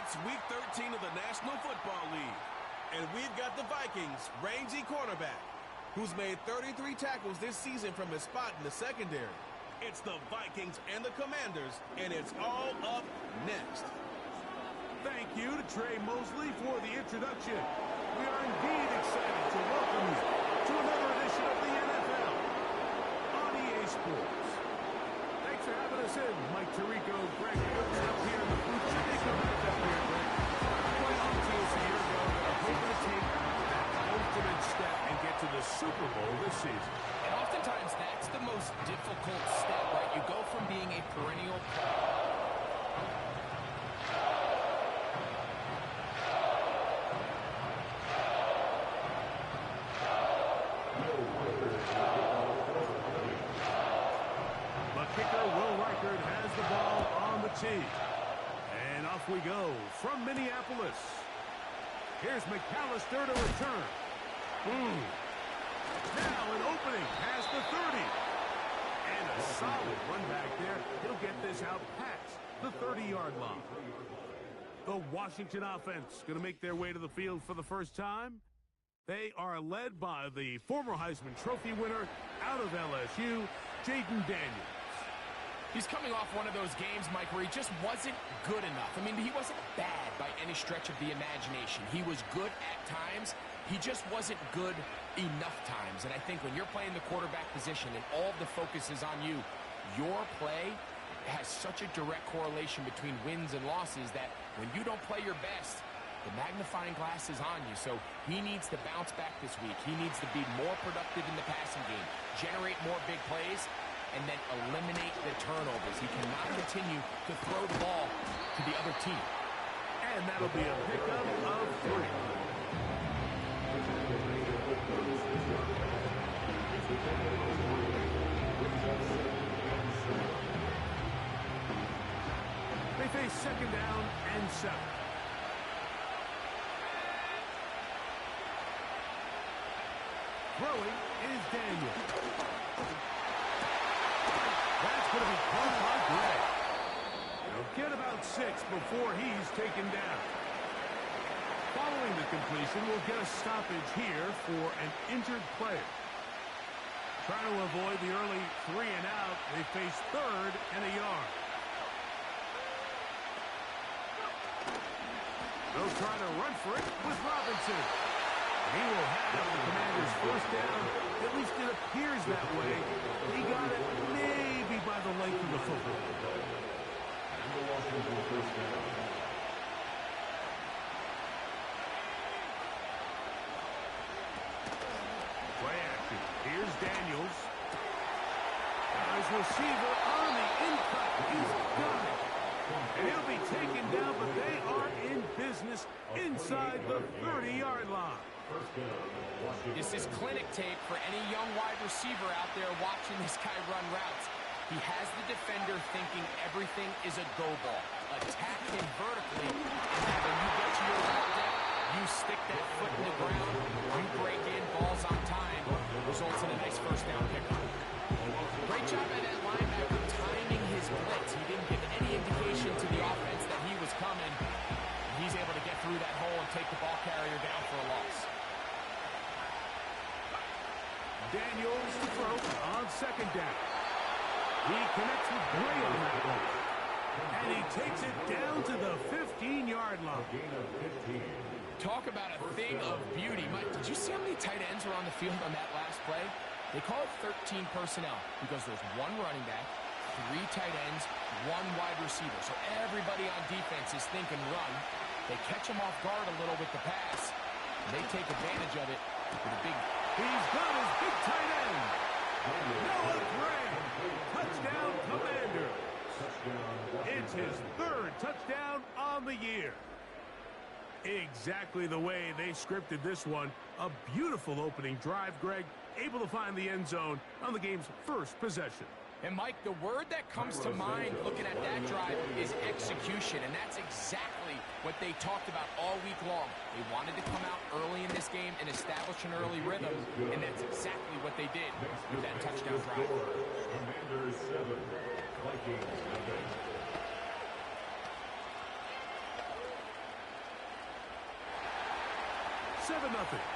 It's Week 13 of the National Football League. And we've got the Vikings' rangy cornerback, who's made 33 tackles this season from his spot in the secondary. It's the Vikings and the Commanders, and it's all up next. Thank you to Trey Mosley for the introduction. We are indeed excited to welcome you to another edition of the NFL on EA Sports. Thanks for having us in, Mike Tirico, Greg Woods up here in the booth. Should they come back up here, Greg? Quite on to us a year ago that are hoping to take that ultimate step and get to the Super Bowl this season. And oftentimes that's the most difficult step, right? You go from being a perennial and off we go from Minneapolis. Here's McAllister to return. Now an opening past the 30. And a solid run back there. He'll get this out past the 30-yard line. The Washington offense going to make their way to the field for the first time. They are led by the former Heisman Trophy winner out of LSU, Jaden Daniels. He's coming off one of those games, Mike, where he just wasn't good enough. I mean, he wasn't bad by any stretch of the imagination. He was good at times. He just wasn't good enough times. And I think when you're playing the quarterback position and all of the focus is on you, your play has such a direct correlation between wins and losses that when you don't play your best, the magnifying glass is on you. So he needs to bounce back this week. He needs to be more productive in the passing game, generate more big plays, and then eliminate the turnovers. He cannot continue to throw the ball to the other team. And that'll be a pickup of 3. They face second down and 7. Throwing is Daniel. That's going to be caught by Gray. He'll get about 6 before he's taken down. Following the completion, we'll get a stoppage here for an injured player. Trying to avoid the early 3 and out, they face 3rd and a yard. They'll try to run for it with Robinson. He will have the Commanders' first down. At least it appears that way. He got it maybe by the length of the football. And the Washington first down. Play action. Here's Daniels. His receiver on the in-cut. He's got it. And he'll be taken down, but they are in business inside the 30-yard line. This is clinic tape for any young wide receiver out there watching this guy run routes. He has the defender thinking everything is a go ball. Attack him vertically, and then when you get to your route depth, you stick that foot in the ground, you break in, balls on time, results in a nice first down pickup. Great job by that linebacker timing his blitz. He didn't give any indication to the offense that he was coming. He's able to get through that hole and take the ball carrier down for a loss. Daniels to throw on second down. He connects with Gray on that one. And he takes it down to the 15-yard line. Talk about a thing of beauty. Mike, did you see how many tight ends were on the field on that last play? They call it 13 personnel because there's 1 running back, 3 tight ends, 1 wide receiver. So everybody on defense is thinking run. They catch him off guard a little with the pass. They take advantage of it with a big... He's got his big tight end. Noah Gray. Touchdown, Commanders. It's his 3rd touchdown on the year. Exactly the way they scripted this one. A beautiful opening drive, Greg. Able to find the end zone on the game's first possession. And, Mike, the word that comes to mind looking at that drive is execution, and that's exactly what they talked about all week long. They wanted to come out early in this game and establish an early rhythm, and that's exactly what they did with that touchdown drive. Commanders 7, Vikings 7. 7-0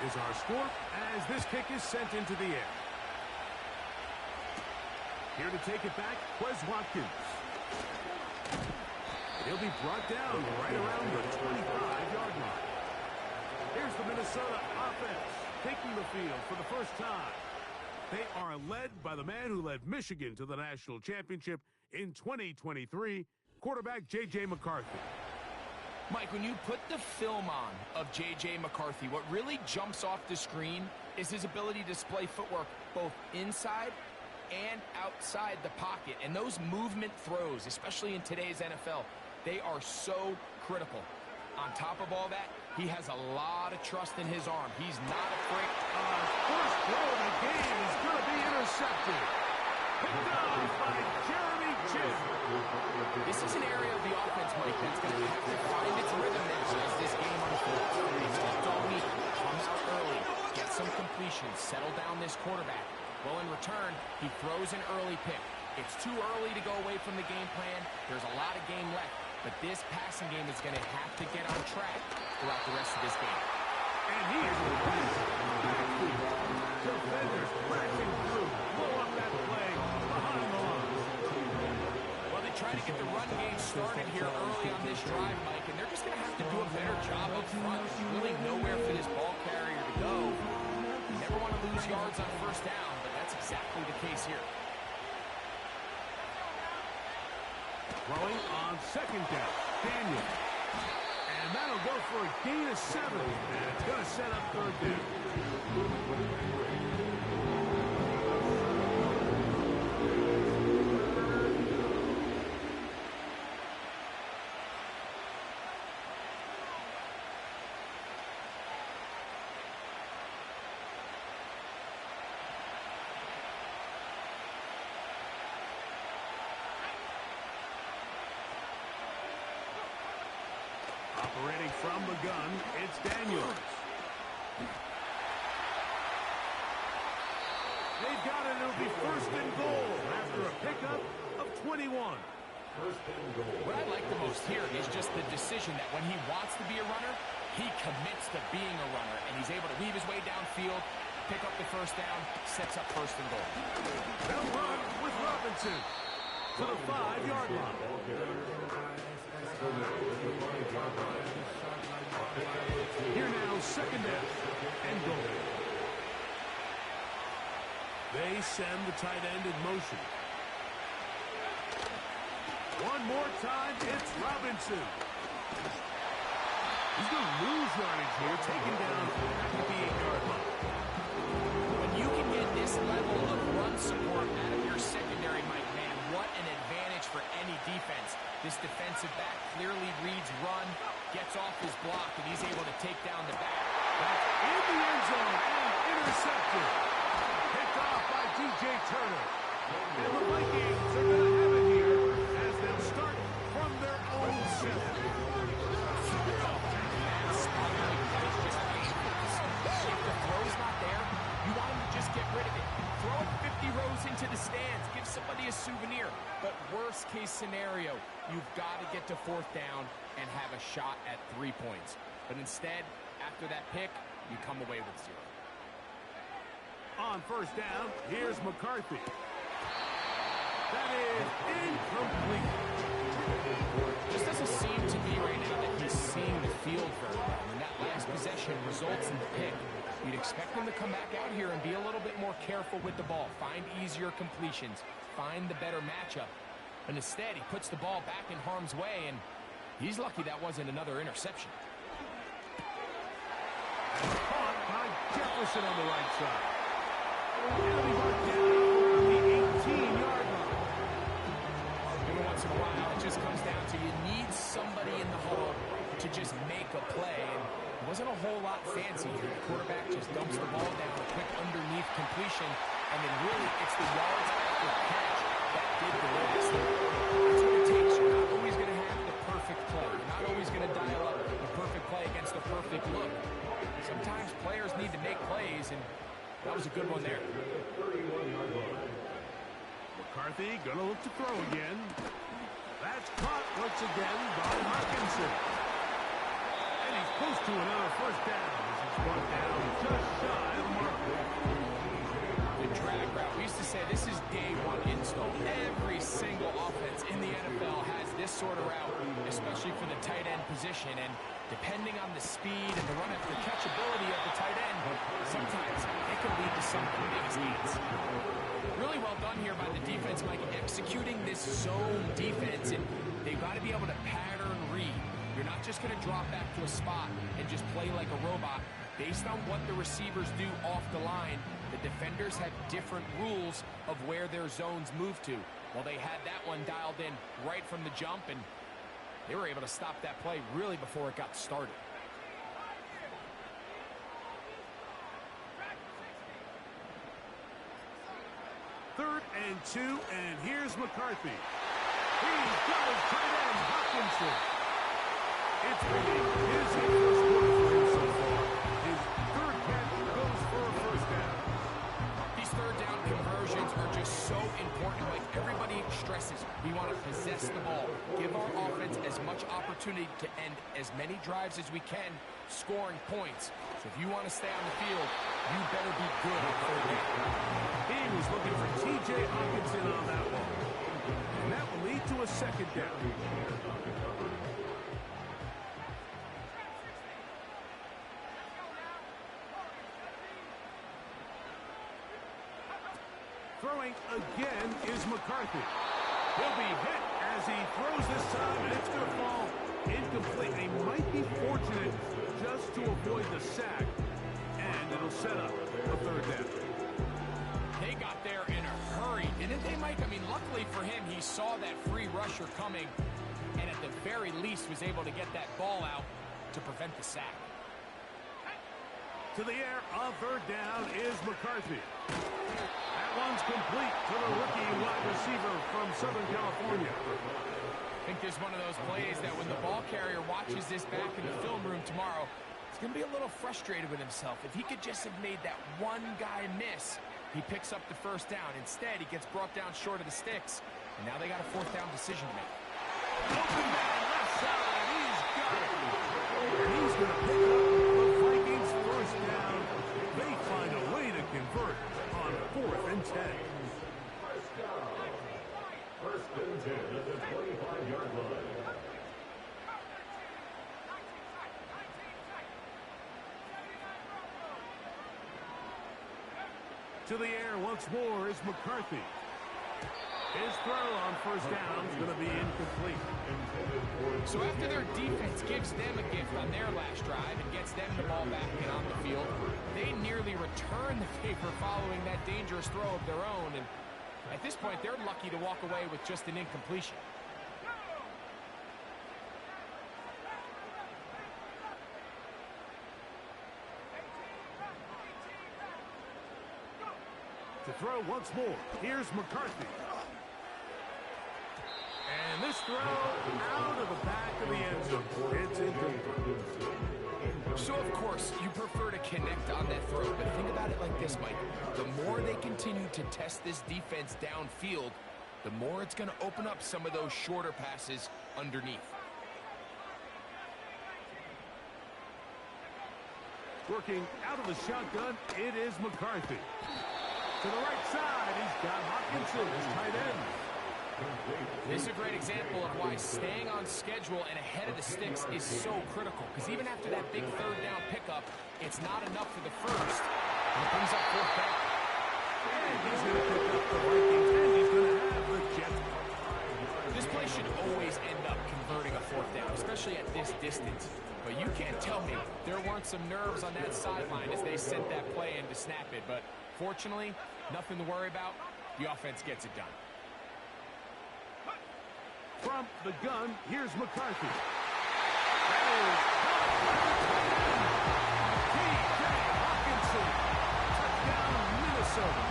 is our score as this kick is sent into the air. Here to take it back, Wes Watkins. He'll be brought down right around the 25-yard line. Here's the Minnesota offense taking the field for the first time. They are led by the man who led Michigan to the national championship in 2023, quarterback J.J. McCarthy. Mike, when you put the film on of J.J. McCarthy, what really jumps off the screen is his ability to display footwork both inside and outside the pocket. And those movement throws, especially in today's NFL, they are so critical. On top of all that, he has a lot of trust in his arm. He's not afraid. First throw of the game is going to be intercepted. Picked off by Jeremy Chinn. This is an area of the offense, Mike, that's going to have to find its rhythm as this game unfolds. It's just all neat. Comes out early, get some completions, settle down this quarterback. Well, in return, he throws an early pick. It's too early to go away from the game plan. There's a lot of game left, but this passing game is going to have to get on track throughout the rest of this game. And he is defenders crashing through. Blow up that play behind the line. Well, they try to get the run game started here early on this drive, Mike, and they're just going to have to do a better job up front. There's really nowhere for this ball carrier to go. You never want to lose yards on first down, but that's exactly the case here. Throwing on second down, Daniel. And that'll go for a gain of 7. And it's going to set up third down. Operating from the gun, it's Daniels. They've got it. It'll be first and goal after a pickup of 21. First and goal. What I like the most here is just the decision that when he wants to be a runner, he commits to being a runner, and he's able to weave his way downfield, pick up the first down, sets up first and goal. They'll run with Robinson to the 5-yard line. Here now, second down and goal. They send the tight end in motion. One more time, it's Robinson. He's going to lose yardage here, taken down at the 8-yard line. When you can get this level of run support out of your secondary, Mike, man, what an advantage for any defense. This defensive back clearly reads run, gets off his block, and he's able to take down the back. That's in the end zone and intercepted. Picked off by D.J. Turner. And the Vikings are going to have it here as they'll start from their own 7. If the throw's not there, you want him to just get rid of it. Throw it 50 rows into the stands. Give somebody a souvenir. But worst case scenario, you've got to get to fourth down and have a shot at 3 points. But instead, after that pick, you come away with 0. On first down, here's McCarthy. That is incomplete. Just doesn't seem to be right now that he's seeing the field very well. And that last possession results in the pick. You'd expect him to come back out here and be a little bit more careful with the ball. Find easier completions. Find the better matchup. But instead, he puts the ball back in harm's way, and he's lucky that wasn't another interception. Caught by Jefferson on the right side. He'll be brought down around the 18-yard line. Every once in a while, it just comes down to you need somebody in the huddle to just make a play. And it wasn't a whole lot fancy here. The quarterback just dumps the ball down, a quick underneath completion, and then really it's the yards after catch that did the rest. That's what it takes. You're not always going to have the perfect play. You're not always going to dial up the perfect play against the perfect look. Sometimes players need to make plays, and that was a good one there. McCarthy gonna look to throw again. That's caught once again by Hawkinson. And he's close to another first down as he brought down just shy of the mark. The drag route. We used to say this is day one install. Every single offense in the NFL has this sort of route, especially for the tight end position. And depending on the speed and the run after catch ability of the tight end, sometimes it can lead to some of the biggest gains. Really well done here by the defense, Mike, executing this zone defense. And they've got to be able to pattern read. You're not just going to drop back to a spot and just play like a robot. Based on what the receivers do off the line, the defenders have different rules of where their zones move to. Well, they had that one dialed in right from the jump, and they were able to stop that play really before it got started. Third and 2, and here's McCarthy. He's got his tight end, Hopkinson. It's been his first quarter for him so far. His third catch goes for a first down. These third down conversions are just so important. Like everybody stresses, we want to possess the ball. Give our offense as much opportunity to end as many drives as we can, scoring points. So if you want to stay on the field, you better be good on third down. He was looking for T.J. Hopkinson on that one. And that will lead to a second down. Throwing again is McCarthy. He'll be hit as he throws this time, and it's going to fall incomplete. They might be fortunate just to avoid the sack, and it'll set up a third down. They got there in a hurry, didn't they, Mike? I mean, luckily for him, he saw that free rusher coming, and at the very least was able to get that ball out to prevent the sack. To the air on third down is McCarthy. That one's complete to the rookie wide receiver from Southern California. I think there's one of those plays that when the ball carrier watches this back in the film room tomorrow, he's going to be a little frustrated with himself. If he could just have made that one guy miss, he picks up the first down. Instead, he gets brought down short of the sticks, and now they got a fourth down decision to make. Open down left side. He's got it. And he's going to pick up the Vikings first down. They find a way to convert on 4th and 10. First and 10 at the 25-yard line. To the air once more is McCarthy. His throw on first down is going to be incomplete. So after their defense gives them a gift on their last drive and gets them the ball back and on the field, they nearly return the favor following that dangerous throw of their own. And at this point, they're lucky to walk away with just an incompletion. To throw once more, here's McCarthy. And this throw out of the back of the end zone. It's incomplete. So, of course, you prefer to connect on that throw, but think about it like this, Mike. The more they continue to test this defense downfield, the more it's going to open up some of those shorter passes underneath. Working out of the shotgun, it is McCarthy. To the right side, he's got Hopkinson, his tight end. This is a great example of why staying on schedule and ahead of the sticks is so critical. Because even after that big third down pickup, it's not enough for the first. And it brings up fourth down. And he's going to pick up the Vikings, and he's going to have the Jets. This play should always end up converting a fourth down, especially at this distance. But you can't tell me there weren't some nerves on that sideline as they sent that play in to snap it. But fortunately, nothing to worry about. The offense gets it done. From the gun, here's McCarthy. That is T.J. Hopkinson. Touchdown, Minnesota.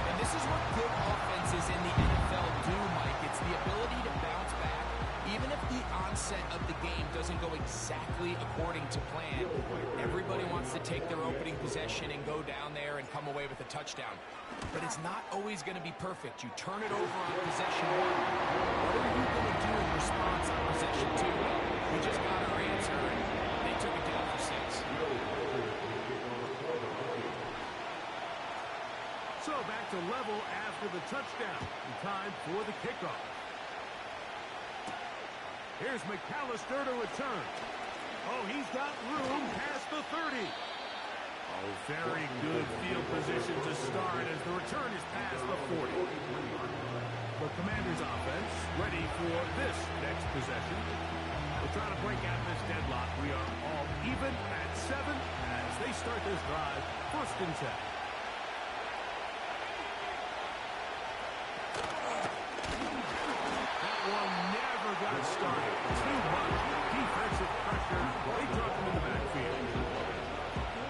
And this is what good offenses in the NFL do, Mike. It's the ability to bounce back. Even if the onset of the game doesn't go exactly according to plan, everybody wants to take their opening possession and go down there and come away with a touchdown. But it's not always going to be perfect. You turn it over on possession one. What are you going to do in response on possession two? Well, we just got our answer, and they took it down for 6. to level after the touchdown. In time for the kickoff. Here's McAllister to return. Oh, he's got room past the 30. Oh, very good field position to start as the return is past the 40. The Commanders offense ready for this next possession. We're trying to break out this deadlock. We are all even at 7 as they start this drive. 1st and 10. That one never got started. Too much defensive pressure. They dropped him in the backfield.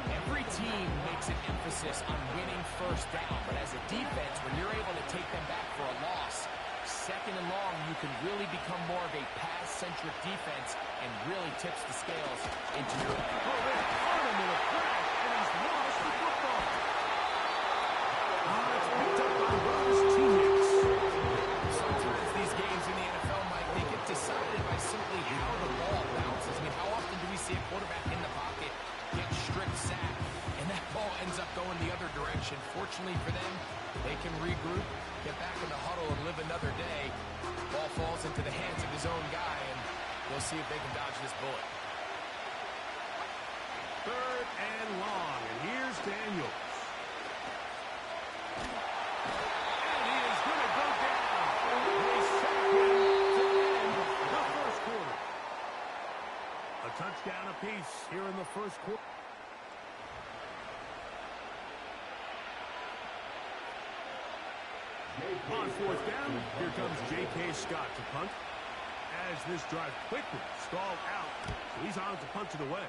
Every team makes an emphasis on winning 1st down, but as a defense, when you're able to take them back for a loss, 2nd and long, you can really become more of a pass-centric defense and really tips the scales into your favor. Oh, they caught him in a crash, and he's lost the football. It's picked up by Rose's teammates. Sometimes these games in the NFL, Mike, they get decided by simply how the ball bounces. I mean, how often do we see a quarterback in the pocket get strip sacked, and that ball ends up going the other direction? Fortunately for them, they can regroup, get back in the huddle, and live another day. Ball falls into the hands of his own guy, and we'll see if they can dodge this bullet. 3rd and long, and here's Daniels. And he is going to go down. They sack him to end the 1st quarter. A touchdown apiece here in the 1st quarter. On 4th down, here comes J.K. Scott to punt. As this drive quickly stalled out, so he's on to punch it away.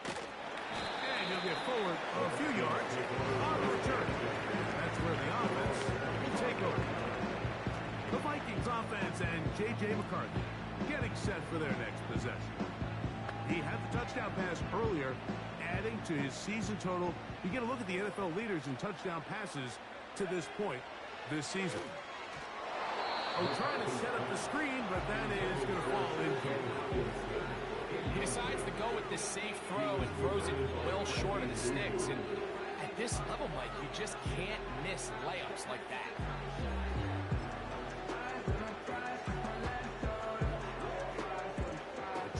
And he'll get forward a few yards on the return. That's where the offense will take over. The Vikings offense and J.J. McCarthy getting set for their next possession. He had the touchdown pass earlier, adding to his season total. You get a look at the NFL leaders in touchdown passes to this point this season. Oh, trying to set up the screen, but that is going to fall in. He decides to go with this safe throw and throws it well short of the sticks. And at this level, Mike, you just can't miss layups like that.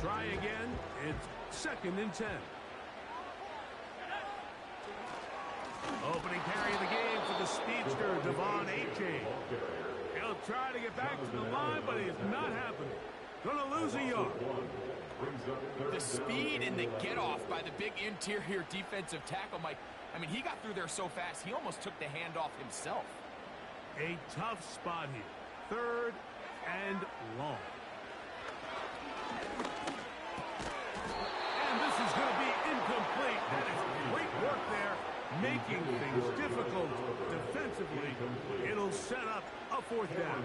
Try again. It's 2nd and 10. Opening carry of the game for the speedster, Devon Achane. He'll try to get back to the line, but it's not happening. Gonna lose a yard. The speed and the get-off by the big interior defensive tackle, Mike. I mean, he got through there so fast, he almost took the handoff himself. A tough spot here. 3rd and long. And this is going to be incomplete. That is great work there, making things difficult defensively. It'll set up a 4th down.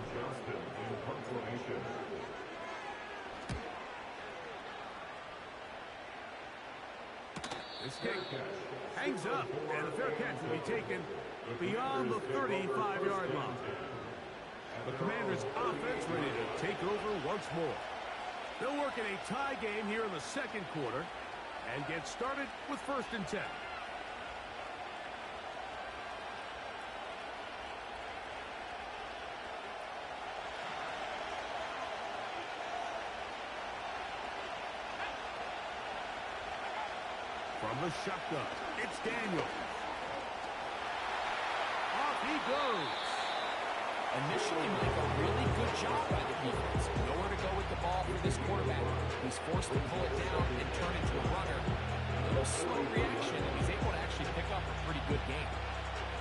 This kick hangs up, and a fair catch will be taken beyond the 35-yard line. The Commanders' offense ready to take over once more. They'll work in a tie game here in the 2nd quarter and get started with 1st and 10. From the shotgun, it's Daniels. Off he goes. Initially, Mike, a really good job by the defense. Nowhere to go with the ball for this quarterback. He's forced to pull it down and turn into a runner. A little slow reaction, and he's able to actually pick up a pretty good game.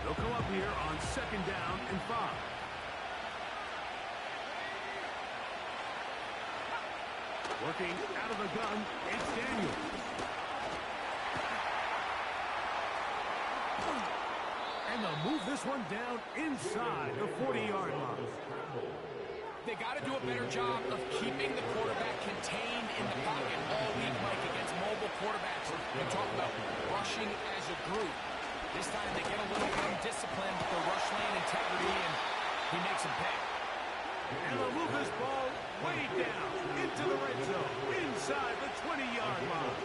They'll come up here on 2nd down and 5. Working out of the gun, it's Daniels. And they'll move this one down inside the 40-yard line. They got to do a better job of keeping the quarterback contained in the pocket all week, Mike, against mobile quarterbacks. We talk about rushing as a group. This time they get a little undisciplined with the rush lane integrity, and he makes them pay. And they'll move this ball way down into the red zone, inside the 20-yard line.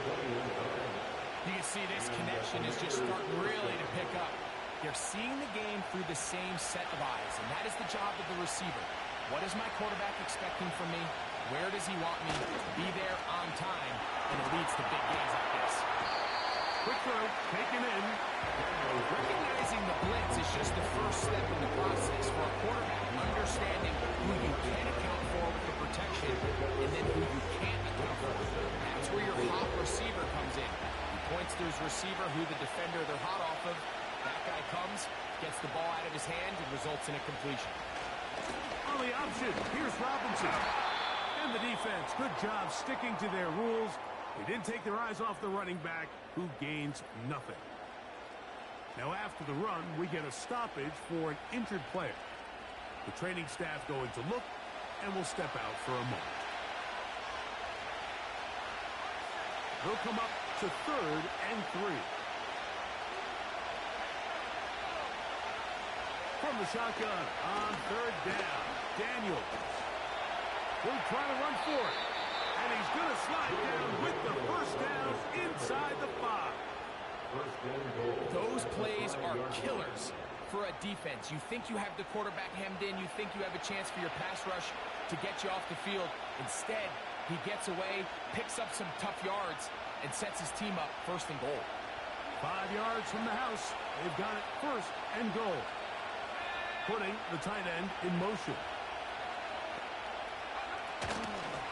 You can see this connection is just starting really to pick up. They're seeing the game through the same set of eyes, and that is the job of the receiver. What is my quarterback expecting from me? Where does he want me to be there on time? And it leads to big gains like this. Quick throw, taken in. Recognizing the blitz is just the first step in the process for a quarterback, understanding who you can account for with the protection and then who you can't account for. That's where your hot receiver comes in. He points to his receiver, who the defender they're hot off of. That guy comes, gets the ball out of his hand, and results in a completion. On the option, here's Robinson. And the defense, good job sticking to their rules. They didn't take their eyes off the running back, who gains nothing. Now after the run, we get a stoppage for an injured player. The training staff going to look, and will step out for a moment. They'll come up to 3rd and 3. From the shotgun on 3rd down, Daniels will try to run for it. And he's going to slide down with the first down inside the 5. Those plays are killers for a defense. You think you have the quarterback hemmed in. You think you have a chance for your pass rush to get you off the field. Instead, he gets away, picks up some tough yards, and sets his team up 1st and goal. 5 yards from the house. They've got it 1st and goal. Putting the tight end in motion.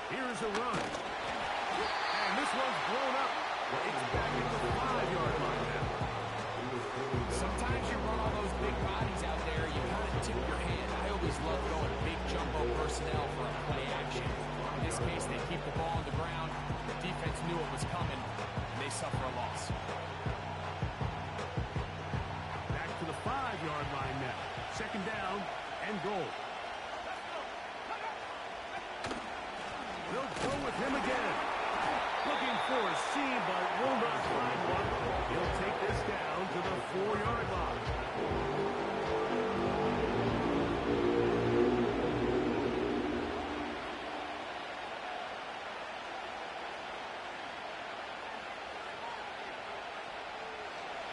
Here's a run. And this one's blown up. It's back at the 5-yard line now. Sometimes you run all those big bodies out there, you kind of tip your hand. I always love going big jumbo personnel for a play action. In this case, they keep the ball on the ground. The defense knew it was coming, and they suffer a loss. Back to the 5-yard line now. 2nd down and goal. They'll go with him again. Looking for a seam, but will not find one. He'll take this down to the 4-yard line.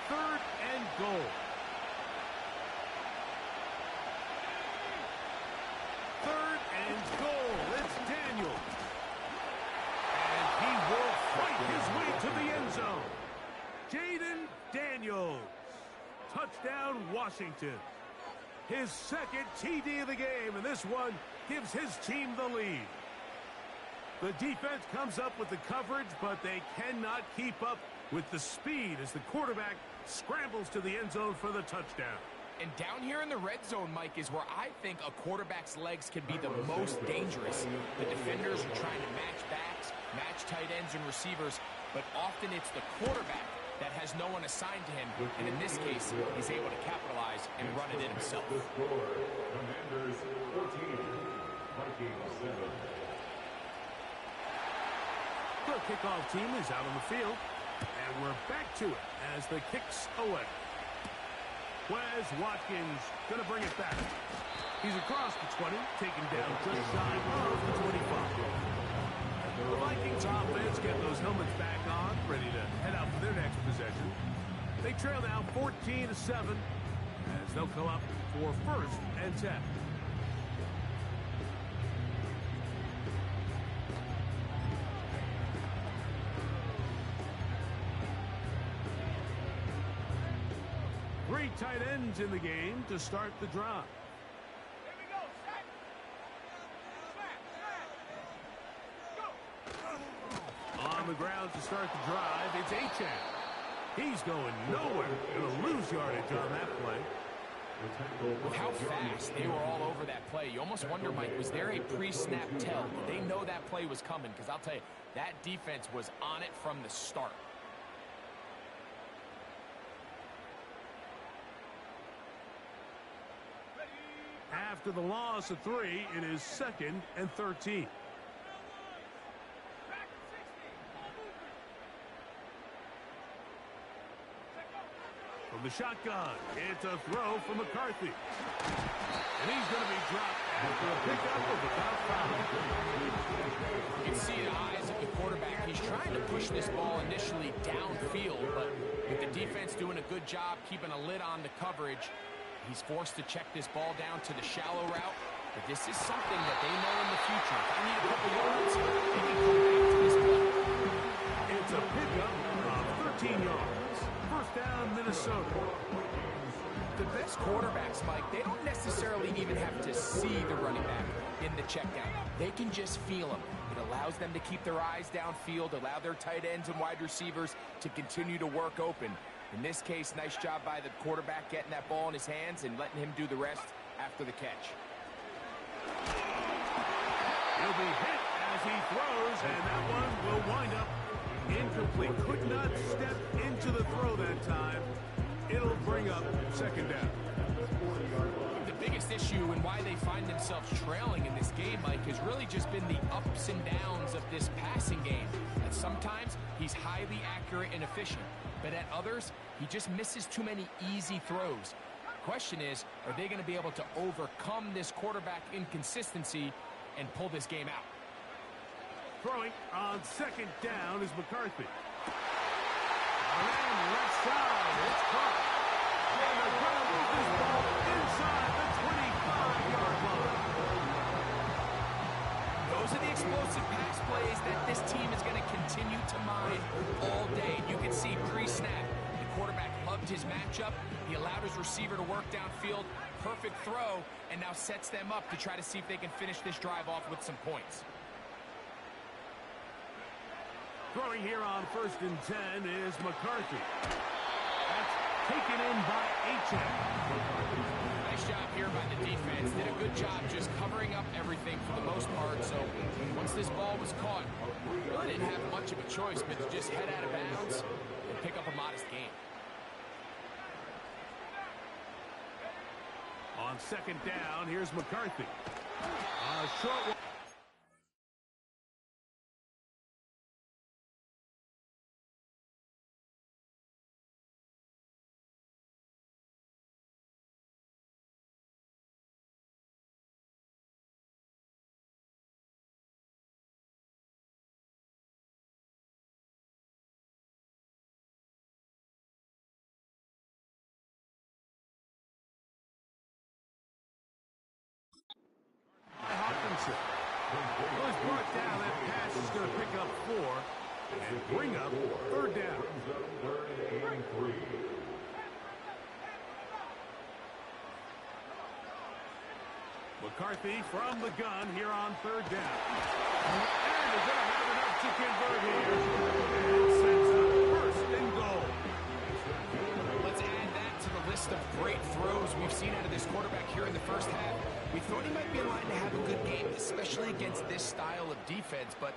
Third and goal. Third and goal. It's Daniels. And he will fight his way to the end zone. Jaden Daniels. Touchdown, Washington. His 2nd TD of the game, and this one gives his team the lead. The defense comes up with the coverage, but they cannot keep up with the speed as the quarterback scrambles to the end zone for the touchdown. And down here in the red zone, Mike, is where I think a quarterback's legs can be the most dangerous. The defenders are trying to match backs, match tight ends and receivers, but often it's the quarterback that has no one assigned to him, and in this case, he's able to capitalize and run it in himself. Commanders 14, Vikings 7. The kickoff team is out on the field, and we're back to it as the kick's away. Wes Watkins going to bring it back. He's across the 20, taken down just shy of the 25. The Vikings offense getting those helmets back on, ready to head out for their next possession. They trail now 14-7 as they'll come up for 1st and 10. Three tight ends in the game to start the drive. On the ground to start the drive, it's Achane. He's going nowhere. Going to lose yardage on that play. With how fast they were all over that play, you almost wonder, Mike, was there a pre-snap tell? Did they know that play was coming? Because I'll tell you, that defense was on it from the start. After the loss of 3, it is 2nd and 13. From the shotgun, it's a throw from McCarthy. And he's going to be dropped after a pickup of about 5. You can see the eyes of the quarterback. He's trying to put push this ball initially downfield, but with the defense doing a good job keeping a lid on the coverage, he's forced to check this ball down to the shallow route. But this is something that they know in the future. If I need a couple yards, they can come back to this play. It's a pickup of 13 yards. First down, Minnesota. The best quarterbacks, Mike, they don't necessarily even have to see the running back in the check down. They can just feel him. It allows them to keep their eyes downfield, allow their tight ends and wide receivers to continue to work open. In this case, nice job by the quarterback getting that ball in his hands and letting him do the rest after the catch. He'll be hit as he throws, and that one will wind up incomplete. Could not step into the throw that time. It'll bring up second down. The biggest issue and why they find themselves trailing in this game, Mike, has really just been the ups and downs of this passing game. And sometimes he's highly accurate and efficient, but at others, he just misses too many easy throws. Question is, are they going to be able to overcome this quarterback inconsistency and pull this game out? Throwing on second down is McCarthy. And left side, it's caught. And they're going to move this ball inside the 25-yard line. Those are the explosive pass plays that this team is going to continue to mine all day. You can see pre-snap, the quarterback loved his matchup. He allowed his receiver to work downfield. Perfect throw, and now sets them up to try to see if they can finish this drive off with some points. Throwing here on 1st and 10 is McCarthy. That's taken in by H.M. Nice job here by the defense. Did a good job just covering up everything for the most part. So once this ball was caught, really didn't have much of a choice but to just head out of bounds and pick up a modest gain. On second down, here's McCarthy. Short one. Well, he's brought down. That pass is going to pick up 4 and bring up third down. McCarthy from the gun here on third down. And they're going to have enough to convert here. And sets up first and goal. Let's add that to the list of great throws we've seen out of this quarterback here in the first half. We thought he might be in line to have a good game, especially against this style of defense. But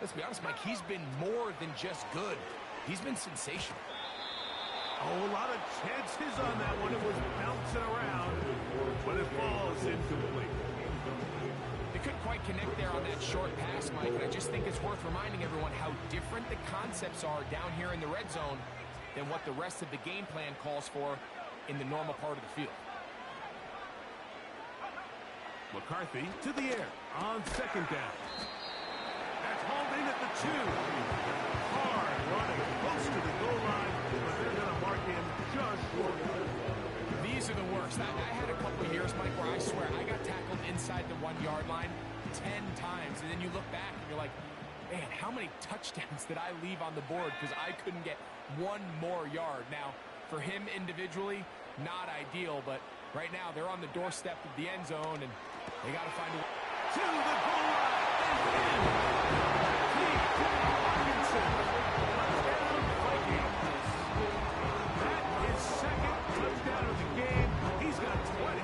let's be honest, Mike, he's been more than just good. He's been sensational. Oh, a lot of chances on that one. It was bouncing around, but it falls incomplete. They couldn't quite connect there on that short pass, Mike. And I just think it's worth reminding everyone how different the concepts are down here in the red zone than what the rest of the game plan calls for in the normal part of the field. McCarthy to the air on second down. That's hauled in at the 2. Hard running close to the goal line, but they're going to mark him just short. These are the worst. I had a couple of years, Mike, where I swear I got tackled inside the 1-yard line 10 times, and then you look back and you're like, man, how many touchdowns did I leave on the board because I couldn't get one more yard? Now, for him individually, not ideal, but right now they're on the doorstep of the end zone, and they got to find a way. To the goal line and in. Touchdown Vikings. That is second touchdown of the game. He's got 20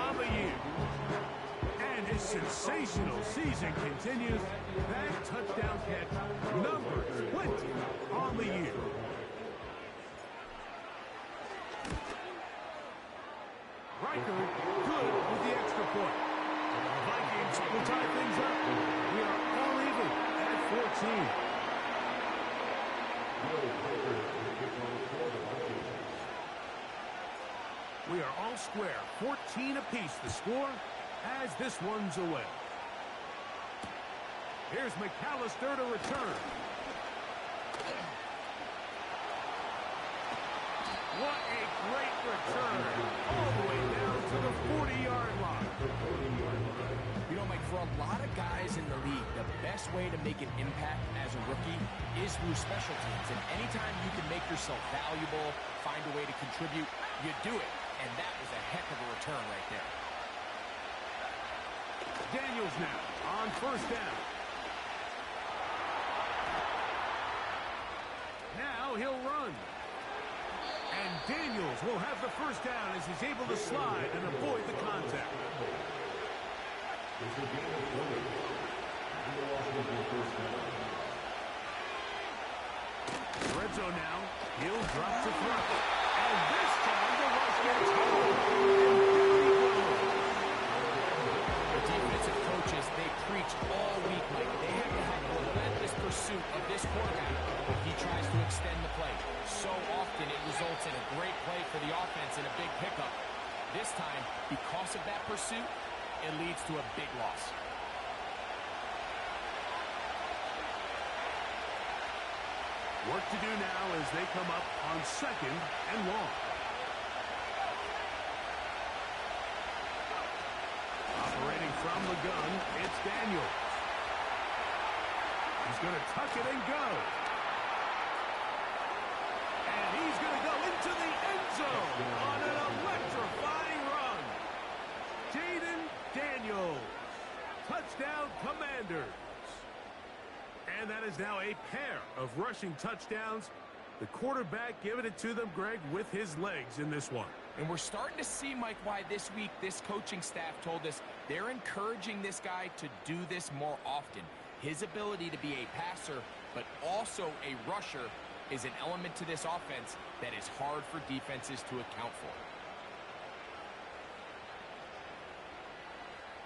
on the year. And his sensational season continues. That touchdown catch, number 20 on the year. Riker good with the extra point. The Vikings will tie things up. We are all even at 14. We are all square, 14 apiece the score as this one's away. Here's McAllister to return. What a great return, all the way down to the 40-yard line. You know, Mike, for a lot of guys in the league, the best way to make an impact as a rookie is through special teams. And anytime you can make yourself valuable, find a way to contribute, you do it. And that was a heck of a return right there. Daniels now on first down. Now he'll run. And Daniels will have the first down as he's able to slide and avoid the contact. Red zone now. He'll drop to throw. And this time the rush gets home. The defensive coaches, they preach all week, Mike. They have to have relentless pursuit of this quarterback when he tries to extend the play. So often it results in a great play for the offense and a big pickup. This time, because of that pursuit, it leads to a big loss. Work to do now as they come up on second and long. Operating from the gun, it's Daniels. He's going to tuck it and go. And he's going to go into the end zone on an electrifying run. Jaden Daniels. Touchdown, Commanders. And that is now a pair of rushing touchdowns. The quarterback giving it to them, Greg, with his legs in this one. And we're starting to see, Mike, why this week this coaching staff told us they're encouraging this guy to do this more often. His ability to be a passer, but also a rusher, is an element to this offense that is hard for defenses to account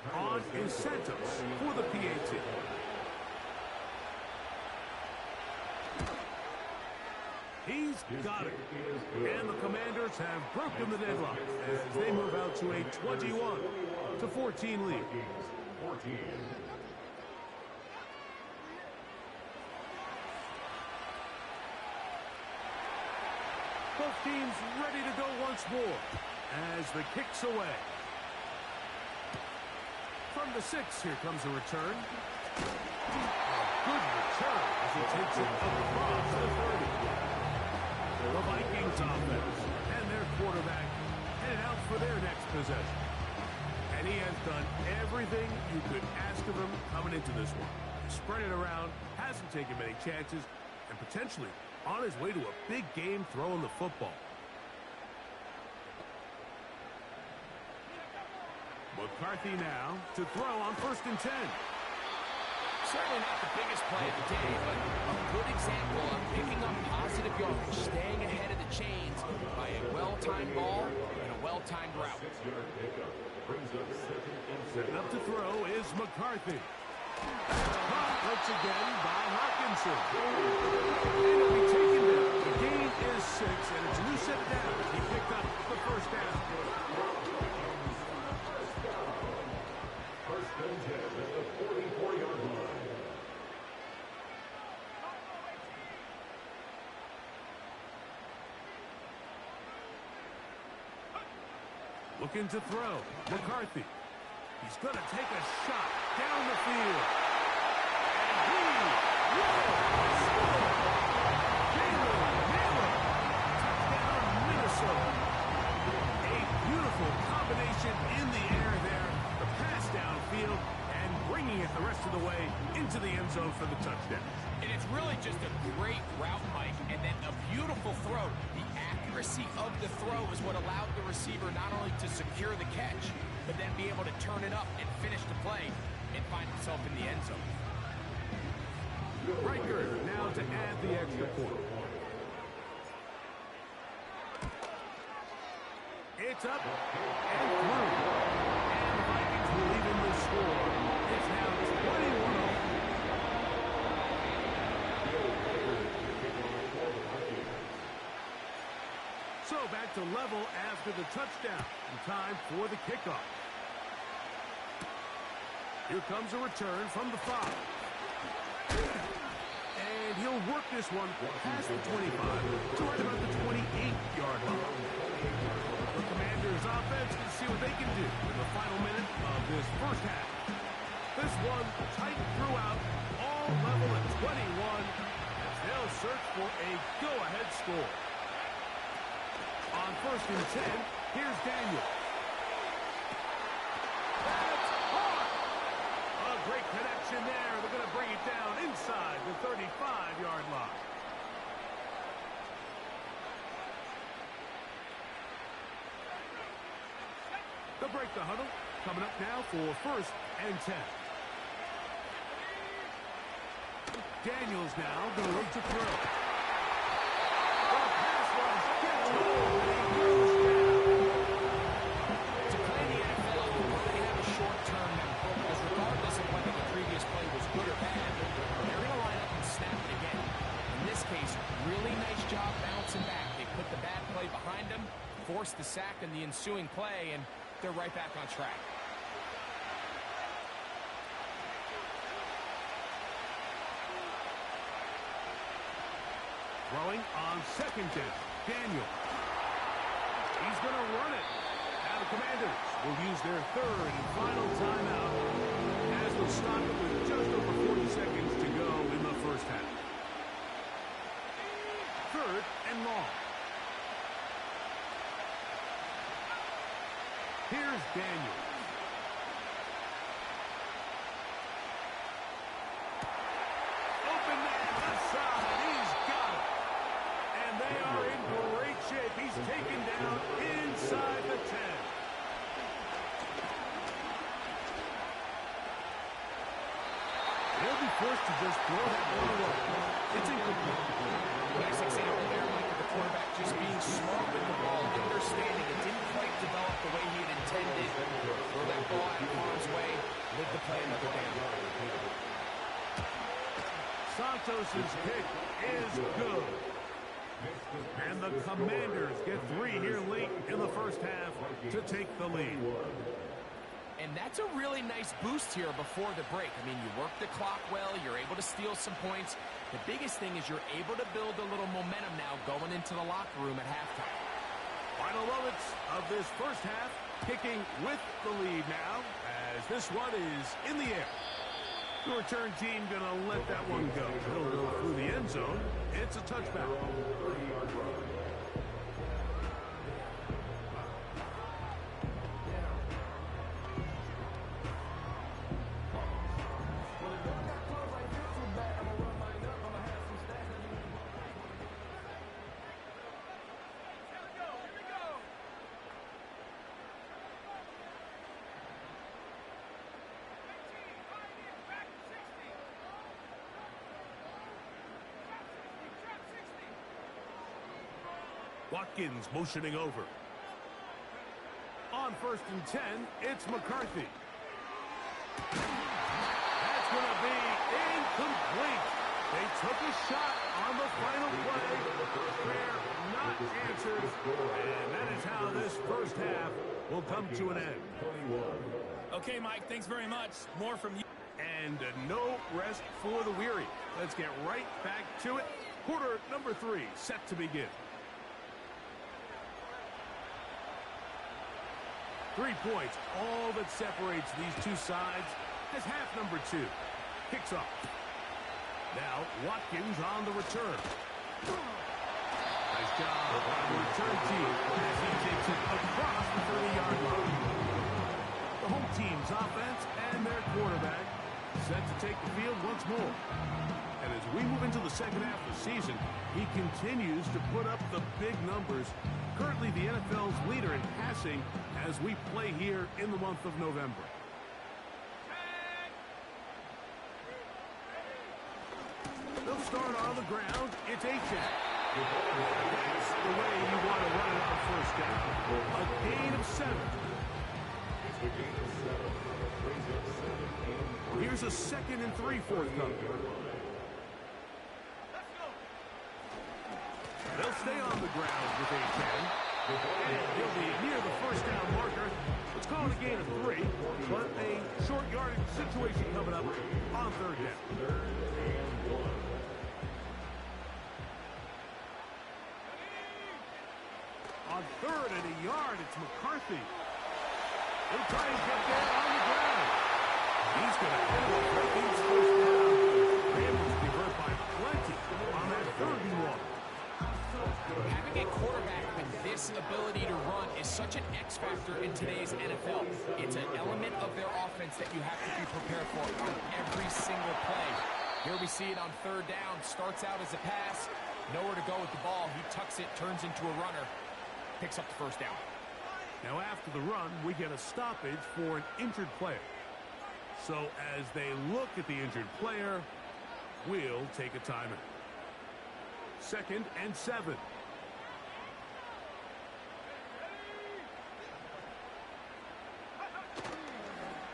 for. On incentives for the PAT. He's got it. And the Commanders have broken the deadlock as they move out to a 21-14 lead. Both teams ready to go once more as the kick's away. From the 6, here comes a return. A good return as he takes it across the 30. The Vikings offense and their quarterback headed out for their next possession. And he has done everything you could ask of him coming into this one. Spread it around, hasn't taken many chances, and potentially on his way to a big game throwing the football. McCarthy now to throw on 1st and 10. Certainly not the biggest play of the day, but a good example of picking up positive yardage, staying ahead of the chains by a well-timed ball and a well-timed route. Setting up to throw is McCarthy. Once again by Hawkinson. And he'll be taken down. The gain is 6, and it's a new set down. He picked up the first down. First and 10 at the 44-yard line. Looking to throw. McCarthy. He's going to take a shot down the field. And he will score. Jalen Naylor. Touchdown, Minnesota. A beautiful combination in the air there. The pass downfield and bringing it the rest of the way into the end zone for the touchdown. And it's really just a great route, Mike, and then a beautiful throw. The accuracy of the throw is what allowed the receiver not only to secure the catch, but then be able to turn it up and finish the play and find himself in the end zone. Riker now to add the extra point. It's up and through. And the Vikings will even the score. It's now 21-0. So back to level after the touchdown. And time for the kickoff. Here comes a return from the 5. And And he'll work this one past the 25 to right about the 28-yard line. The Commanders' offense can see what they can do in the final minute of this first half. This one tight throughout, all level at 21, as they'll search for a go-ahead score. On 1st and 10, here's Daniel. That's hard! A great connection there. They're going to bring it down inside the 35-yard line. They'll break the huddle. Coming up now for 1st and 10. Daniels now going to look to throw. The pass rush gets home, and he goes down. To play the NFL, you want to have a short-term memory, because regardless of whether the previous play was good or bad, they're going to line up and snap it again. In this case, really nice job bouncing back. They put the bad play behind them, forced the sack in the ensuing play, and they're right back on track. Throwing on 2nd down, Daniel. He's going to run it. Now the Commanders will use their 3rd and final timeout as they'll stop it with just over 40 seconds to go in the first half. 3rd and long. Here's Daniel. Open man left side. He's got it. And they are in great shape. He's taken down inside the 10. They'll be forced to just throw that one away. It's incomplete. Nice example there, Mike, of the quarterback just being smart with the ball, understanding it didn't quite develop the way he had intended. Throw that ball out of harm's way, live the play another down. Santos' kick is good. And the Commanders get 3 here late in the first half to take the lead. And that's a really nice boost here before the break. I mean, you work the clock well, you're able to steal some points. The biggest thing is you're able to build a little momentum now going into the locker room at halftime. Final moments of this first half, kicking with the lead now, as this one is in the air. The return team going to let that one go. It'll go through the end zone. It's a touchback. Watkins motioning over. On 1st and 10, it's McCarthy. That's going to be incomplete. They took a shot on the final play. Prayer not answered. And that is how this first half will come to an end. Okay, Mike, thanks very much. More from you. And no rest for the weary. Let's get right back to it. Quarter number 3 set to begin. 3 points, all that separates these two sides as half number 2 kicks off. Now Watkins on the return. Nice job by the return team as he takes it across the 30-yard line. The home team's offense and their quarterback set to take the field once more. And as we move into the second half of the season, he continues to put up the big numbers. Currently the NFL's leader in passing as we play here in the month of November. They'll start on the ground. It's A-Chan. That's the way you want to run it on first down. A gain of 7. Here's a 2nd and 3 forthcoming. They'll stay on the ground with A-Chan. And he'll be near the first down marker. Let's call it a gain of 3, but a short yardage situation coming up on 3rd down. 3rd and a yard. It's McCarthy. He'll try and get there on the ground. He's going to end up breaking his first down. They're able to convert by plenty on that 3rd and 1. Having a quarterback with this ability to run is such an X factor in today's NFL. It's an element of their offense that you have to be prepared for on every single play. Here we see it on 3rd down. Starts out as a pass. Nowhere to go with the ball. He tucks it, turns into a runner. Picks up the 1st down. Now after the run, we get a stoppage for an injured player. So as they look at the injured player, we'll take a timeout. 2nd and 7.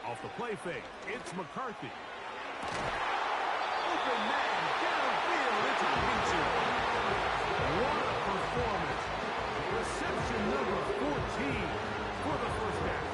Off the play fake, it's McCarthy. Open man, downfield, it's a picture. What a performance. Reception number 14 for the 1st down.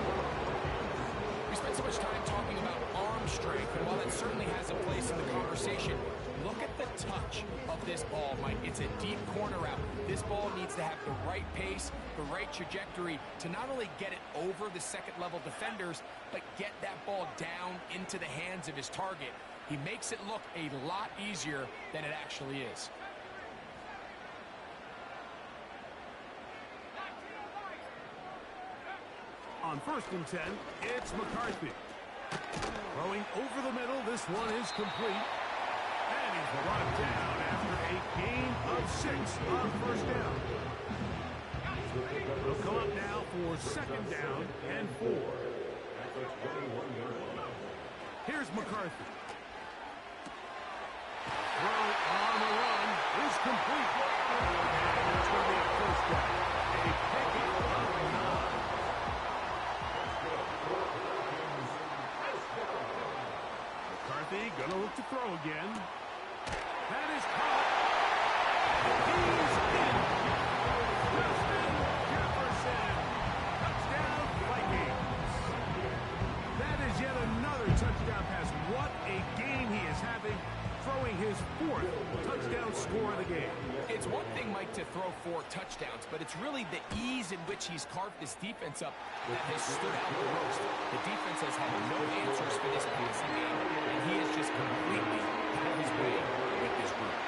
We spent so much time talking about arm strength, and while that certainly has a place in the conversation, look at the touch of this ball, Mike. It's a deep corner route. This ball needs to have the right pace, the right trajectory to not only get it over the 2nd-level defenders, but get that ball down into the hands of his target. He makes it look a lot easier than it actually is. On 1st and 10, it's McCarthy. Throwing over the middle, this one is complete. And he's brought down after a gain of 6 on 1st down. They'll come up now for 2nd down and 4. Here's McCarthy. Throw on the run is complete. And it's going to be a 1st down. A picking of 9. McCarthy gonna look to throw again. That is caught. He's in. Justin Jefferson. Touchdown, Vikings. That is yet another touchdown pass. What a game he is having, throwing his 4th touchdown score of the game. It's one thing, Mike, to throw 4 touchdowns, but it's really the ease in which he's carved this defense up that has stood out the most. The defense has had no answers for this passing game, and he has just completely had his way with this group.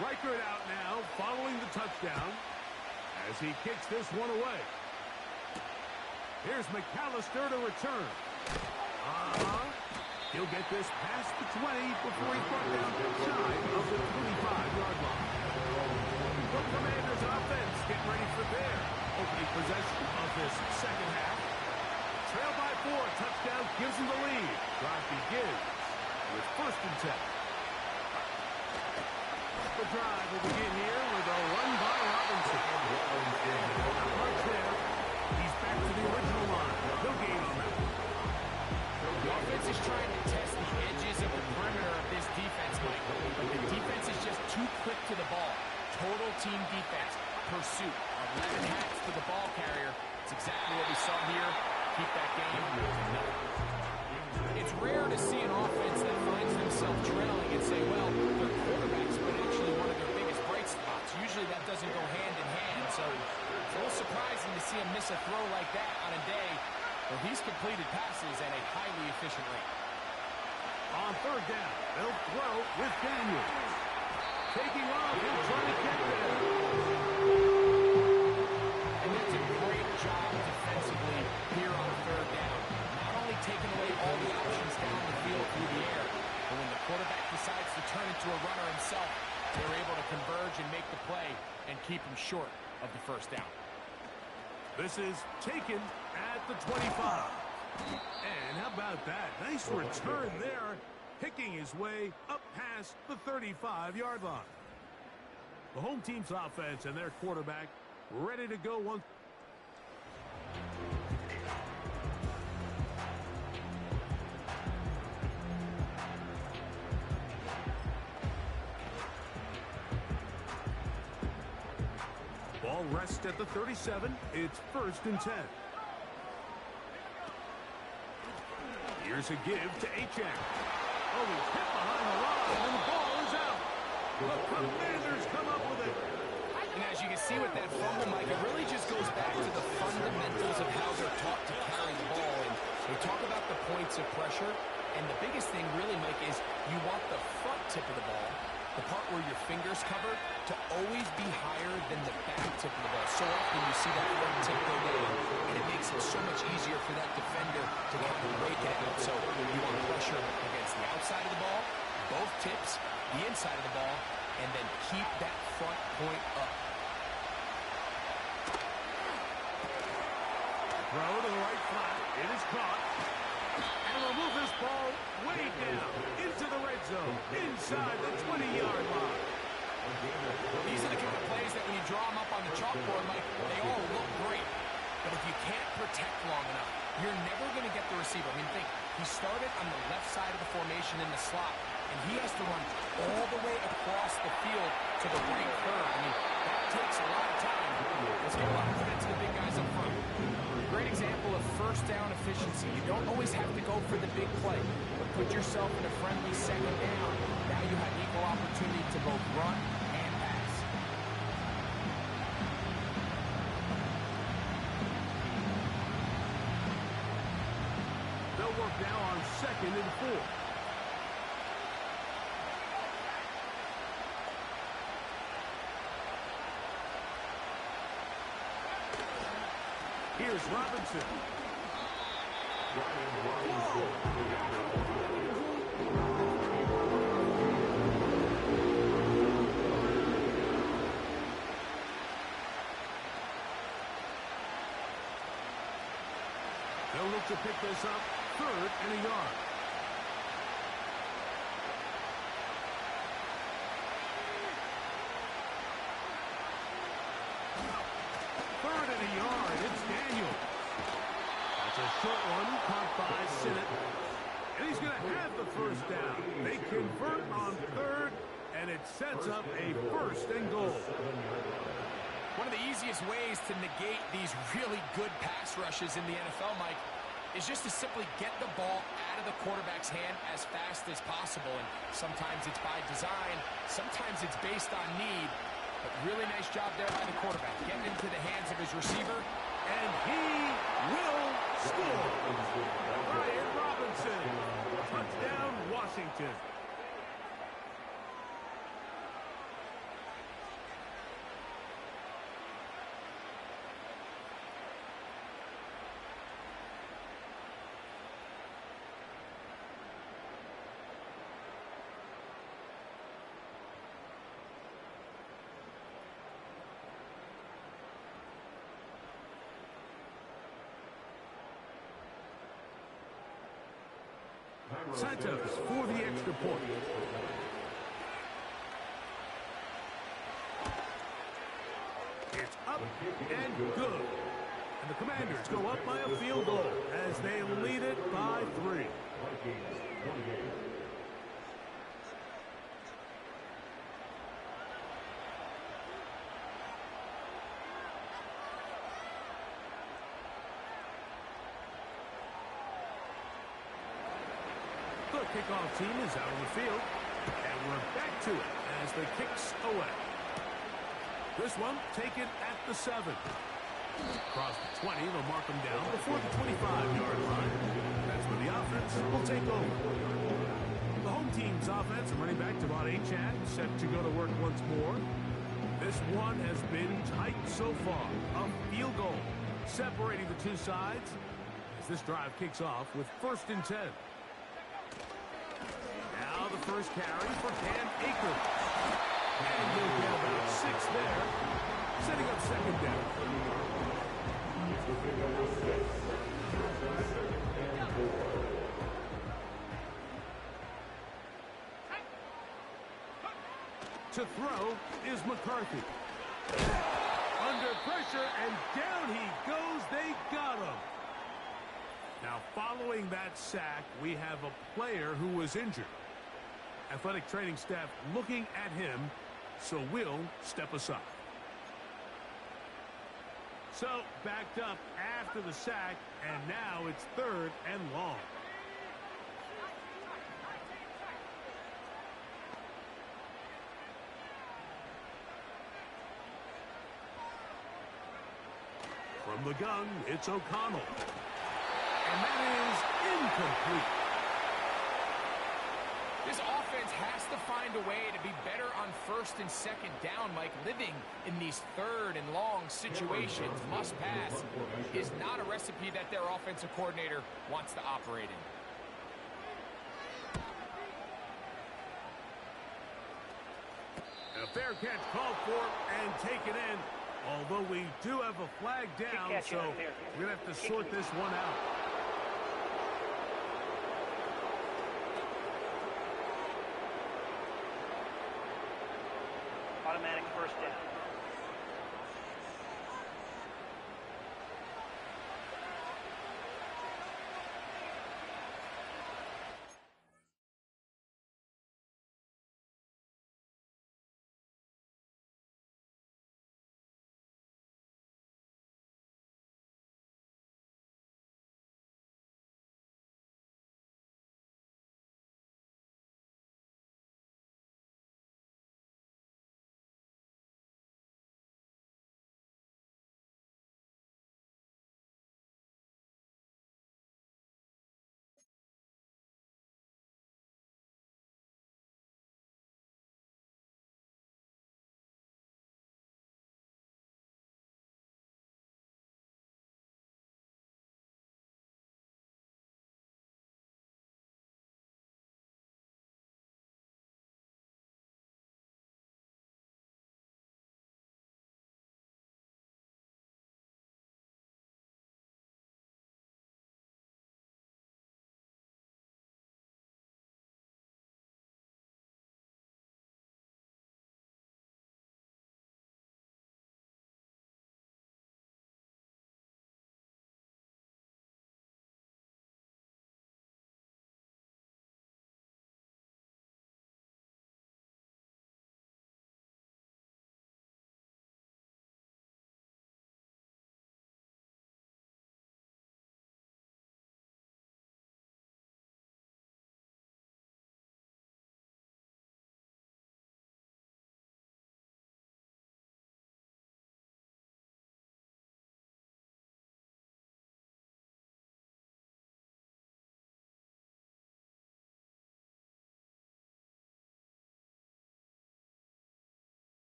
Reichert out now, following the touchdown, as he kicks this one away. Here's McAllister to return. He'll get this past the 20 before he's brought down shy of the 25-yard line. The Commanders offense getting ready for their opening possession of this 2nd half. Trail by 4, touchdown gives them the lead. Drive begins with 1st and 10. The drive will begin here with a run by Robinson. Not much there. He's back to the original line. No gain on that. The offense is trying to test the edges of the perimeter of this defense, Mike. But the defense is just too quick to the ball. Total team defense. Pursuit. 11 hats to the ball carrier. It's exactly what we saw here. Keep that game to nothing. It's rare to see an offense that finds themselves trailing and say, well, their quarterback's been actually one of their biggest bright spots. Usually that doesn't go hand in hand, so it's a little surprising to see him miss a throw like that on a day where he's completed passes at a highly efficient rate. On 3rd down, they'll throw with Daniels. Taking off, he'll try to get there. And that's a great job defensively here on 3rd down. Not only taking away all the options down the field through the air, but when the quarterback decides to turn into a runner himself, they're able to converge and make the play and keep him short of the 1st down. This is taken at the 25. And how about that? Nice return there, picking his way up past the 35-yard line. The home team's offense and their quarterback ready to go once. Ball rests at the 37. It's 1st and 10. Here's a give to Achek. Oh, he's hit behind the line, and the ball is out. The Commanders come up with it. And as you can see with that fumble, Mike, it really just goes back to the fundamentals of how they're taught to carry the ball. And they talk about the points of pressure. And the biggest thing really, Mike, is you want the front tip of the ball, the part where your fingers cover, to always be higher than the back tip of the ball. So often you see that front tip go down, and it makes it so much easier for that defender to kind of rake it out. So you want pressure against the outside of the ball, both tips, the inside of the ball, and then keep that front point up. Throw to the right flat. It is caught. And we'll move this ball way down into the red zone, inside the 20-yard line. These are the kind of plays that when you draw them up on the chalkboard, Mike, they all look great. But if you can't protect long enough, you're never going to get the receiver. I mean, think, he started on the left side of the formation in the slot, and he has to run all the way across the field to the right third. I mean, that takes a lot of time. Let's give a lot of credit to the big guys up front. Great example of first down efficiency. You don't always have to go for the big play, but put yourself in a friendly second down. Now you have equal opportunity to both run and pass. They'll work now on 2nd and 4. Here's Robinson. They'll look to pick this up, 3rd and a yard. Short one, caught by Sinnott. And he's going to have the first down. They convert on 3rd, and it sets up a 1st and goal. One of the easiest ways to negate these really good pass rushes in the NFL, Mike, is just to simply get the ball out of the quarterback's hand as fast as possible. And sometimes it's by design, sometimes it's based on need. But really nice job there by the quarterback, getting into the hands of his receiver. And he will score. Brian Robinson. Touchdown, Washington. Santos for the extra point. It's up and good. And the Commanders go up by a field goal as they lead it by 3. The kickoff team is out on the field, and we're back to it as the kicks away. This one taken at the 7. Across the 20, they'll mark them down before the 25-yard line. That's where the offense will take over. The home team's offense and running back Devon Achane set to go to work once more. This one has been tight so far. A field goal separating the two sides as this drive kicks off with 1st and 10. Now the first carry for Cam Akers. And he'll get about 6 there, setting up 2nd down. To throw is McCarthy. Under pressure, and down he goes. They got him. Now, following that sack, we have a player who was injured. Athletic training staff looking at him, so we'll step aside. So, backed up after the sack, and now it's 3rd and long. From the gun, it's O'Connell. And that is incomplete. This offense has to find a way to be better on first and second down, Mike. Living in these third and long situations, must pass, is not a recipe that their offensive coordinator wants to operate in. A fair catch called for and taken in. Although we do have a flag down, so we're going to have to sort this one out. Automatic first down.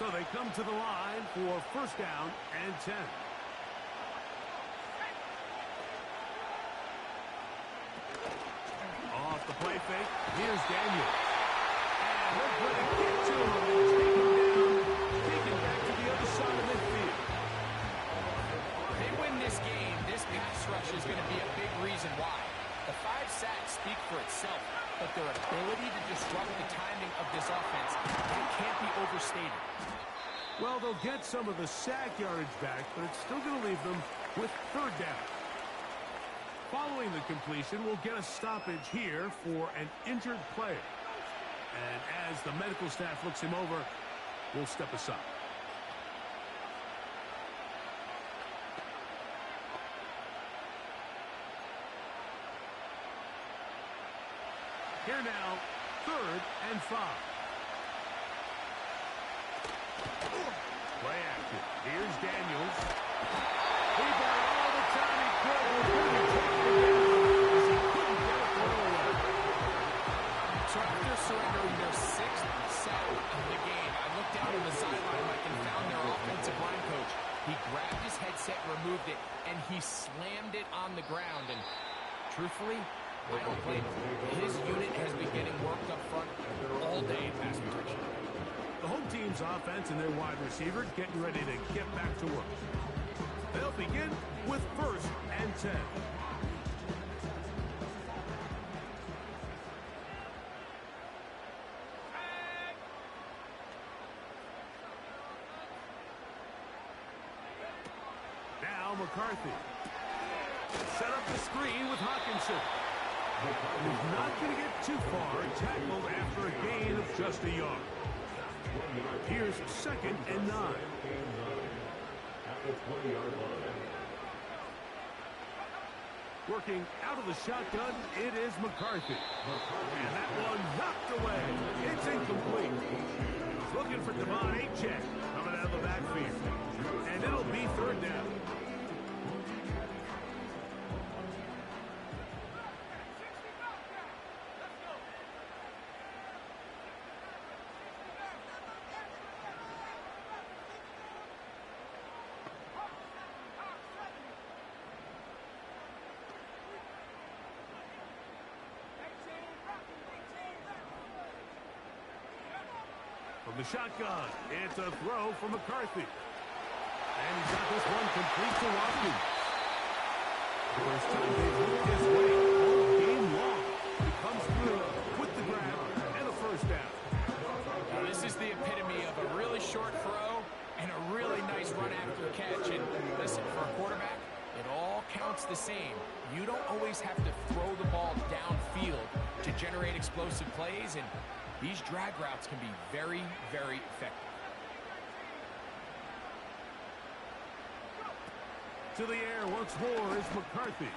So they come to the line for first down and 10. Off the play fake, here's Daniel. And they're going to get to him and take him back to the other side of midfield. They win this game, this pass rush is going to be a big reason why. The 5 sacks speak for itself, but their ability to disrupt the timing of this offense, that can't be overstated. Well, they'll get some of the sack yardage back, but it's still going to leave them with third down. Following the completion, we'll get a stoppage here for an injured player. And as the medical staff looks him over, we'll step aside. Here now, 3rd and 5. Play action. Here's Daniels. He got all the time he could. He couldn't get it away. So after surrendering their 6th sack of the game, I looked down on the sideline like and found their offensive line coach. He grabbed his headset, removed it, and he slammed it on the ground. And truthfully, I don't blame him. His unit has been getting worked up front all day in pass protection. The home team's offense and their wide receiver getting ready to get back to work. They'll begin with 1st and 10. Now McCarthy. Set up the screen with Hawkinson. He's not going to get too far. Tackled after a gain of just a yard. Here's 2nd and 9. At the 20-yard line. Working out of the shotgun, it is McCarthy. And that one knocked away. It's incomplete. He's looking for Devon Achek coming out of the backfield. And it'll be 3rd down. From the shotgun, it's a throw for McCarthy. And he's got this one complete to Watkins. First time they've looked his way all game long. He comes through with the grab and a 1st down. Now, this is the epitome of a really short throw and a really nice run after catch. And listen, for a quarterback, it all counts the same. You don't always have to throw the ball downfield to generate explosive plays, and these drag routes can be very, very effective. To the air once more is McCarthy.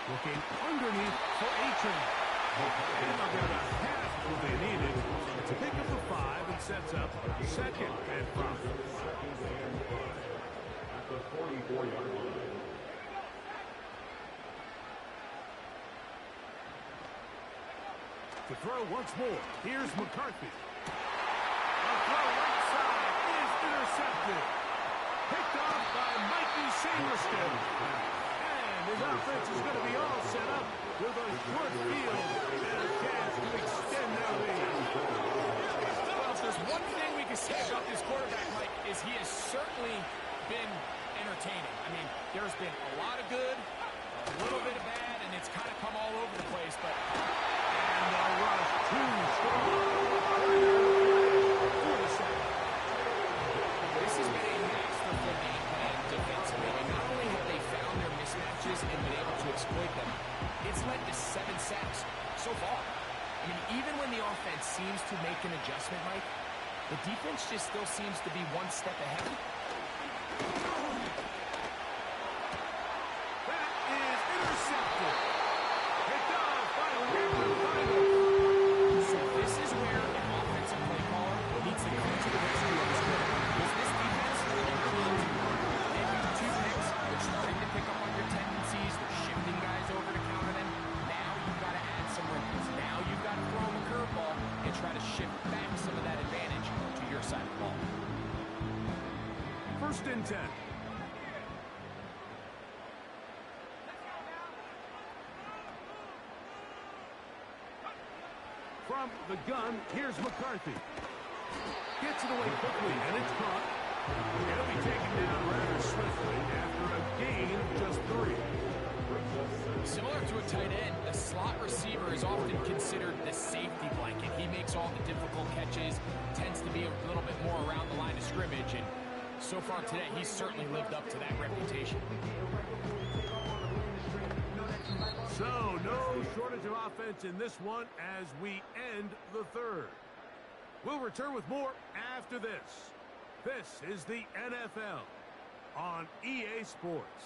Looking underneath for Achek. And they'll get about half what they needed. It's a pick up of 5 and sets up 2nd and 5. At the 44-yard line. To throw once more, here's McCarthy. A throw right side is intercepted. Picked off by Mikey Saberskin. And his offense is going to be all set up with a short field and a chance to extend their lead. Well, if there's one thing we can say about this quarterback, Mike, is he has certainly been entertaining. I mean, there's been a lot of good, a little bit of bad, and it's kind of come all over the place, but... And the rush too strong. This has been a masterful game plan defensively. I mean, not only have they found their mismatches and been able to exploit them, it's led to 7 sacks so far. I mean, even when the offense seems to make an adjustment, Mike, the defense just still seems to be one step ahead. That is intercepted. Picked off by So this is where an offensive play caller needs to come to the rescue of his quarterback. Because this defense, they've got 2 picks. They're starting to pick up on your tendencies. They're shifting guys over to counter them. Now you've got to add some wrinkles. Now you've got to throw them a curveball and try to shift back some of that advantage to your side of the ball. 1st and 10. From the gun, here's McCarthy. Gets it away quickly, and it's caught. He'll be taken down rather swiftly after a gain of just 3. Similar to a tight end, the slot receiver is often considered the safety blanket. He makes all the difficult catches, tends to be a little bit more around the line of scrimmage, and so far today, he's certainly lived up to that reputation. So, no shortage of offense in this one as we end the 3rd. We'll return with more after this. This is the NFL on EA Sports.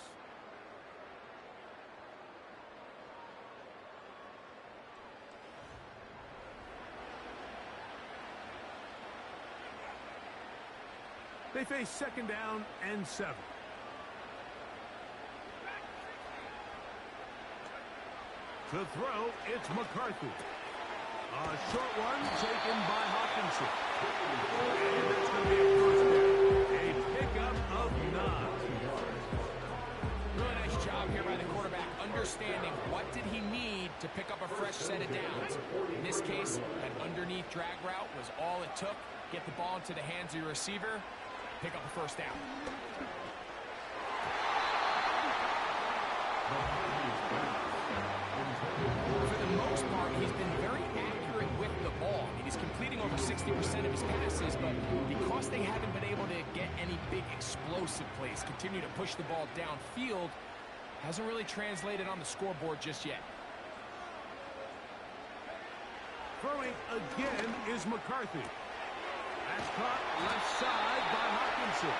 They face 2nd down and 7. To throw, it's McCarthy. A short one taken by Hawkinson. And that's going to be a 1st down. A pickup of 9. Really nice job here by the quarterback, understanding what did he need to pick up a fresh set of downs. In this case, that underneath drag route was all it took. Get the ball into the hands of your receiver, pick up a first down. For the most part, he's been very accurate with the ball. I mean, he's completing over 60% of his passes, but because they haven't been able to get any big explosive plays, continue to push the ball downfield, hasn't really translated on the scoreboard just yet. Throwing again is McCarthy. That's caught left side by Hawkinson.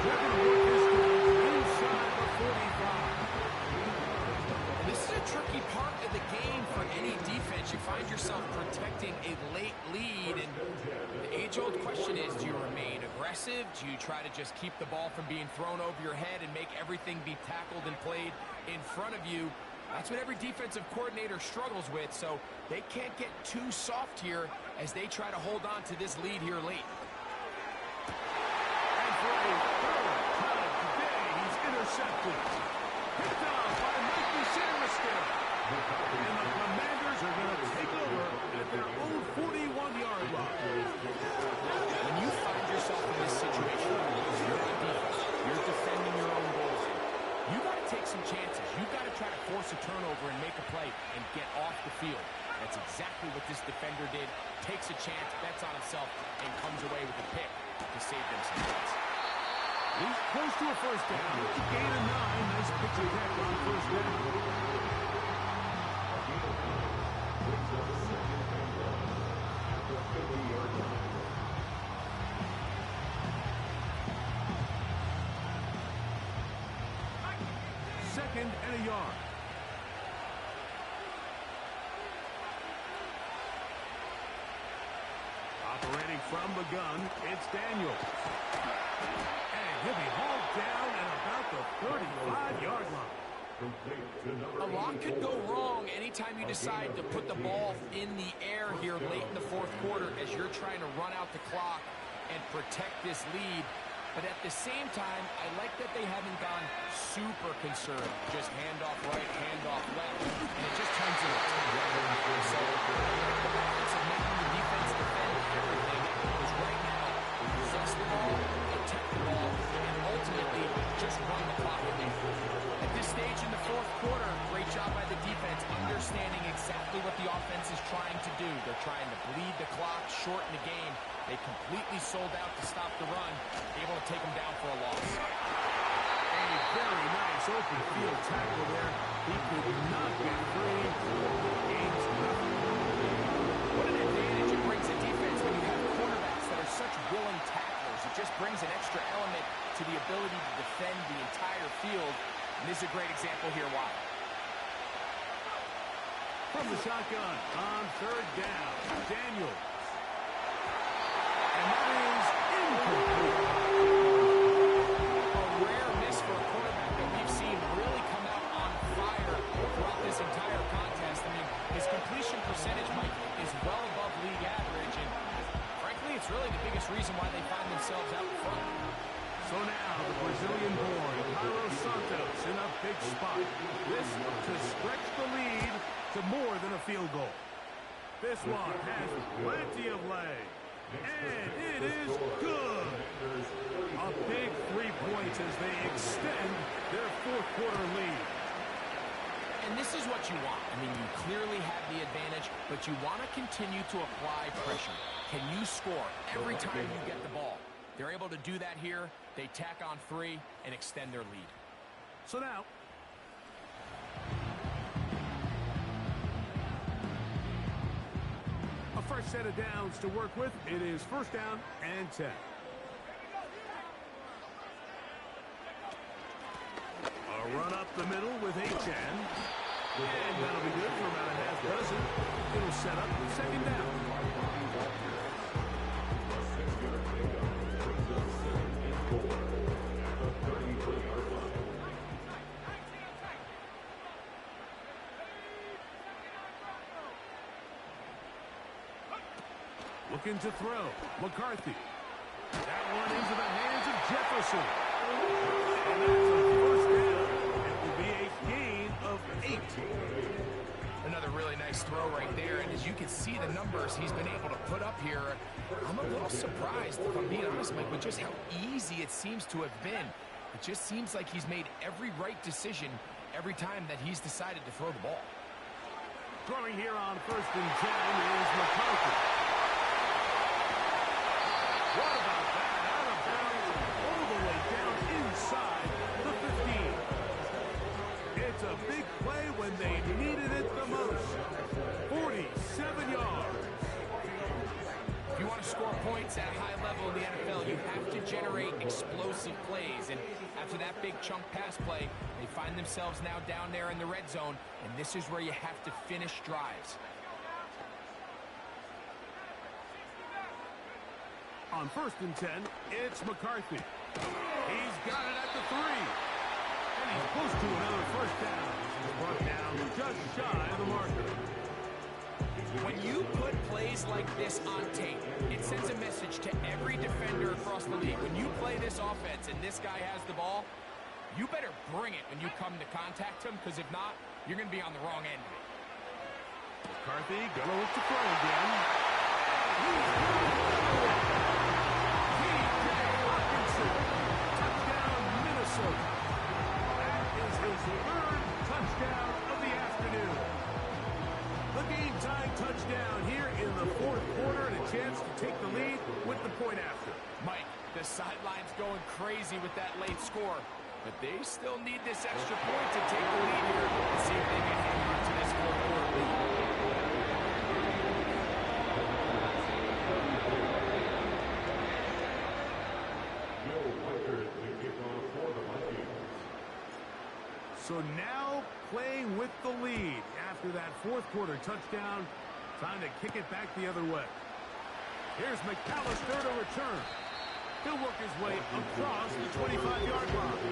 They're going to work this down inside the 45. And this is a tricky part of the game for any defense. You find yourself protecting a late lead, and the age-old question is, do you remain aggressive? Do you try to just keep the ball from being thrown over your head and make everything be tackled and played in front of you? That's what every defensive coordinator struggles with, so they can't get too soft here as they try to hold on to this lead here late. And for a third time today, he's intercepted. Picked off by Mikey Sandusky. And the Commanders are going to take over at their own 41-yard line. When you find yourself in this situation, you're on defense, you're defending your own goals, you got to take some chances. You got to try to force a turnover and make a play and get off the field. That's exactly what this defender did. Takes a chance, bets on himself, and comes away with a pick to save them some points. He's close to a first down. Gain of 9. Nice picture back on first down. Second and a yard. Operating from the gun, it's Daniels. And he'll be hauled down at about the 35-yard line. A lot could go wrong anytime you decide to put the ball in the air here late in the fourth quarter as you're trying to run out the clock and protect this lead. But at the same time, I like that they haven't gone super conservative. Just handoff right, handoff left, and it just turns into a turnover. So the balance of making the defense defend everything is right now possess the ball, protect the ball, and ultimately just run the clock away. At this stage in the fourth quarter, great job by the defense, understanding exactly what the offense is trying to do. They're trying to bleed the clock, shorten the game. They completely sold out to stop the run, able to take them down for a loss. A very nice open field tackle there. He could not get free. Gains nothing. What an advantage it brings a defense when you have quarterbacks that are such willing tacklers. It just brings an extra element to the ability to defend the entire field. And this is a great example here why. From the shotgun on third down, Daniels. And that is incomplete. A rare miss for a quarterback that we've seen really come out on fire throughout this entire contest. I mean, his completion percentage, Mike, is well above league average, and frankly, it's really the biggest reason why they find themselves out in front. So now the Brazilian-born Carlos Santos in a big spot. This to stretch the lead to more than a field goal. This one has plenty of leg. And it is good. A big 3 points as they extend their fourth quarter lead. And this is what you want. I mean, you clearly have the advantage, but you want to continue to apply pressure. Can you score every time you get the ball? They're able to do that here. They tack on 3 and extend their lead. So now, a fresh set of downs to work with. It is first down and 10. A run up the middle with Achane. And that'll be good for about a half dozen. It'll set up second down. Looking to throw. McCarthy. That one into the hands of Jefferson. And that's a first down. It will be a gain of 8. Another really nice throw throw right there, and as you can see the numbers he's been able to put up here, I'm a little surprised, if I'm being honest, Mike, with just how easy it seems to have been. It just seems like he's made every right decision every time that he's decided to throw the ball. Throwing here on 1st and 10 is McCarthy. What about that? Out of bounds, all the way down inside the 15. It's a big play when they needed it the most. 47 yards. If you want to score points at a high level in the NFL, you have to generate explosive plays. And after that big chunk pass play, they find themselves now down there in the red zone, and this is where you have to finish drives. On 1st and 10, it's McCarthy. He's got it at the 3. And he's close to another first down. He's brought down just shy of the marker. When you put plays like this on tape, it sends a message to every defender across the league. When you play this offense and this guy has the ball, you better bring it when you come to contact him, because if not, you're going to be on the wrong end of it. McCarthy gonna look to throw again. Touchdown, Minnesota. That is his 3rd touchdown of the afternoon. The game-tying touchdown here in the 4th quarter, and a chance to take the lead with the point after. Mike, the sideline's going crazy with that late score, but they still need this extra point to take the lead here and see if they can hang on to this 4th quarter lead. So now playing with the lead after that 4th quarter touchdown. Time to kick it back the other way. Here's McAllister to return. He'll work his way across the 25-yard line.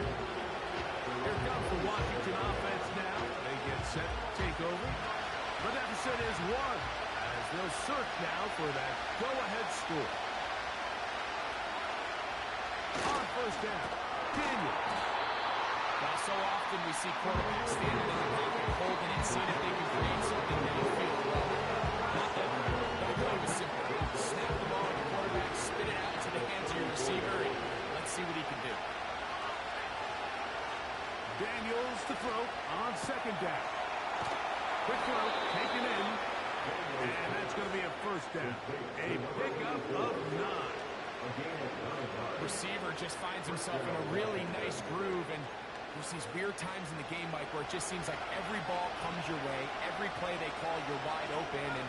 Here comes the Washington offense now. They get set to take over. The deficit is 1 as they'll search now for that go-ahead score. On 1st down, Daniels. Now, so often we see quarterbacks standing in the pocket, holding it, seeing if they can create something downfield. Well, not that play was simple. Snap the ball to the quarterback, spit it out to the hands of your receiver, and let's see what he can do. Daniels to throw on 2nd down. Quick throw, taken in, and that's going to be a 1st down. A pickup of 9. Receiver just finds himself in a really nice groove, and there's these weird times in the game, Mike, where it just seems like every ball comes your way, every play they call, you're wide open, and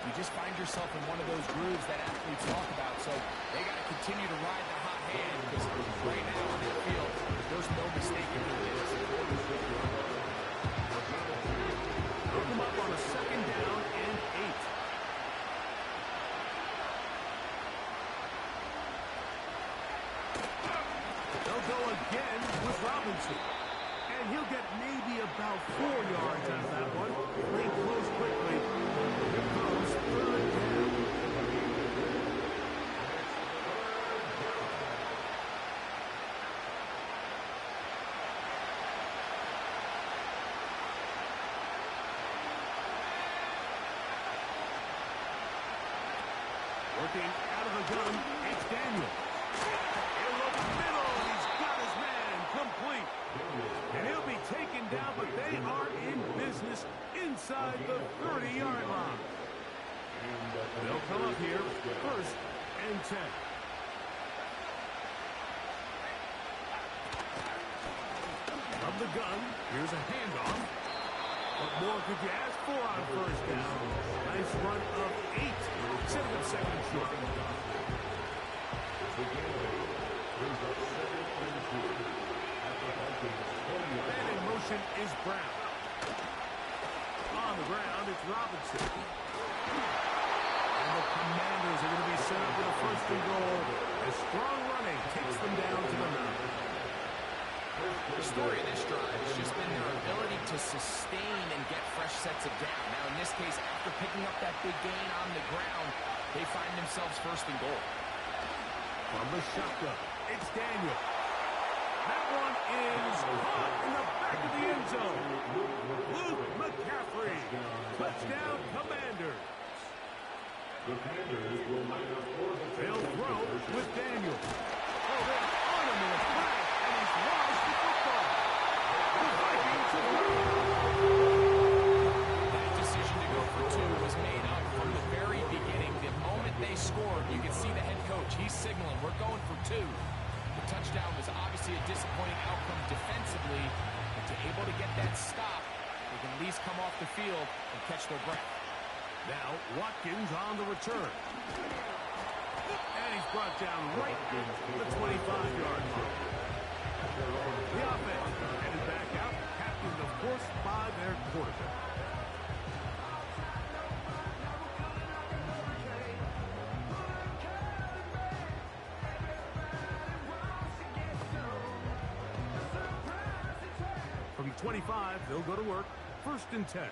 you just find yourself in one of those grooves that athletes talk about. So they got to continue to ride the hot hand, because right now on the field, there's no mistaking who it is. Hook him up on a 2nd down and 8. They'll go again with Robinson. And he'll get maybe about 4 yards out of that one. Playing close quickly. Here comes 3rd down. Working out of the gun, it's Daniel. In the middle, he's got his man complete. And he'll be taken down, but they are in business inside the 30-yard line. They'll come up here, 1st and 10. From the gun, here's a handoff. What more could you ask for on 1st down? Nice run of 8. Setting up 2nd and short. Man in motion is Brown. On the ground, it's Robinson. And the Commanders are going to be set up with a 1st and goal. As strong running takes them down to the 9. The story of this drive has just been their ability to sustain and get fresh sets of down. Now, in this case, after picking up that big gain on the ground, they find themselves 1st and goal. From the shotgun, it's Daniel. That one is caught in the back of the end zone. Luke McCaffrey. Touchdown, Commanders. obviously a disappointing outcome defensively, but to able to get that stop, they can at least come off the field and catch their breath. Now, Watkins on the return. And he's brought down right at the 25-yard line. The offense headed back out, captained, of course, by their quarterback. From 25, they'll go to work. 1st and 10.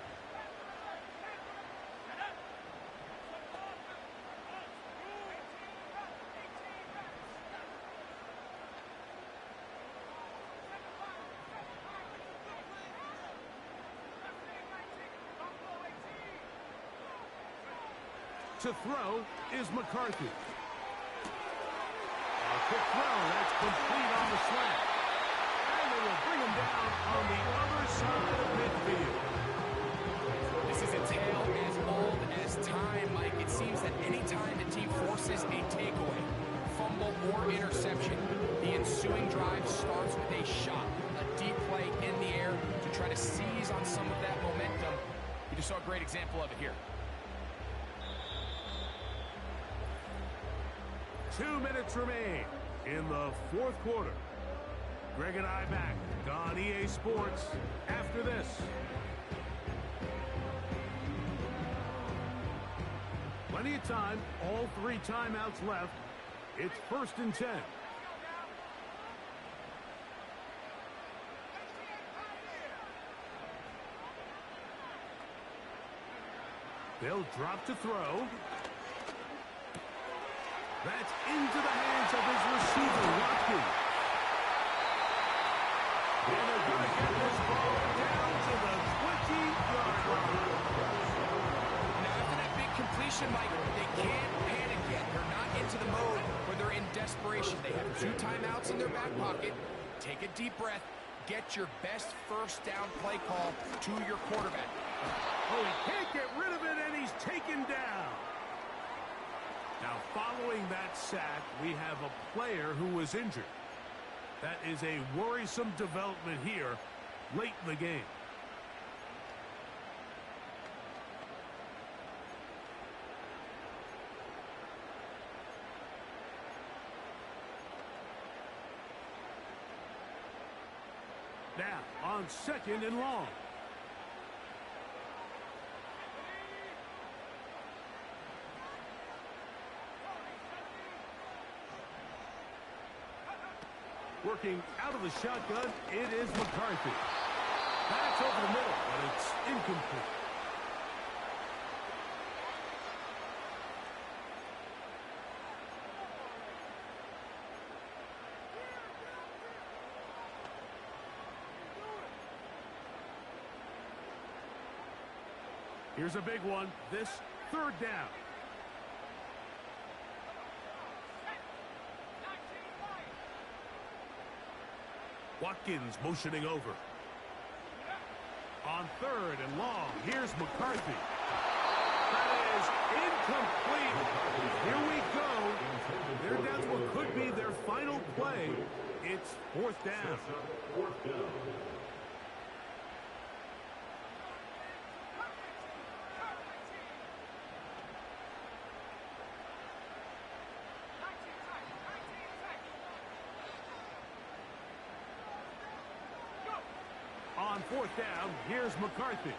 To throw is McCarthy. A quick throw, that's complete on the slant. And they will bring him down on the other side of midfield. This is a tale as old as time, Mike. It seems that any time the team forces a takeaway, fumble or interception, the ensuing drive starts with a shot, a deep play in the air to try to seize on some of that momentum. You just saw a great example of it here. 2 minutes remain in the 4th quarter. Greg and I back on EA Sports after this. Plenty of time, all 3 timeouts left. It's 1st and 10. They'll drop to throw. That's into the hands of his receiver, Watkins. And they're going to get this ball down to the 20-yard line. Now, after that big completion, Mike, they can't panic yet. They're not into the mode where they're in desperation. They have 2 timeouts in their back pocket. Take a deep breath. Get your best 1st down play call to your quarterback. Oh, he can't get rid of it, and he's taken down. Now, following that sack, we have a player who was injured. That is a worrisome development here late in the game. Now, on 2nd and long. Working out of the shotgun, it is McCarthy. That's over the middle, but it's incomplete. Here's a big one. This 3rd down. Watkins motioning over. On 3rd and long, here's McCarthy. That is incomplete. Here we go. They're down to what could be their final play. It's 4th down. On 4th down, here's McCarthy.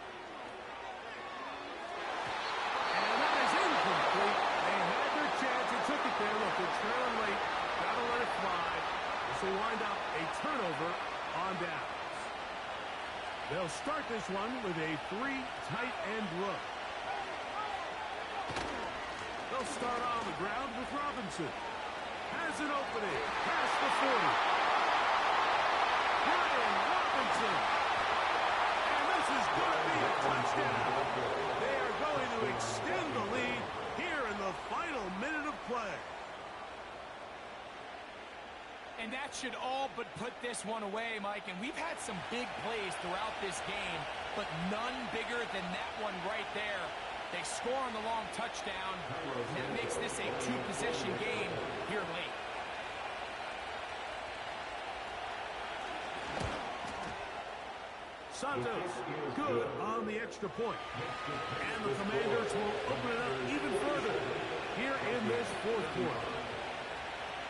And that is incomplete. They had their chance and took it there. Look, they're trailing late. Gotta let it fly. This will wind up a turnover on downs. They'll start this one with a 3 tight end look. They'll start on the ground with Robinson. Has an opening. Past the 40. Brian Robinson. Is going to be a touchdown. They are going to extend the lead here in the final minute of play. And that should all but put this one away, Mike. And we've had some big plays throughout this game, but none bigger than that one right there. They score on the long touchdown. That makes this a 2-possession game here late. Santos, good on the extra point. And the Commanders will open it up even further here in this fourth quarter.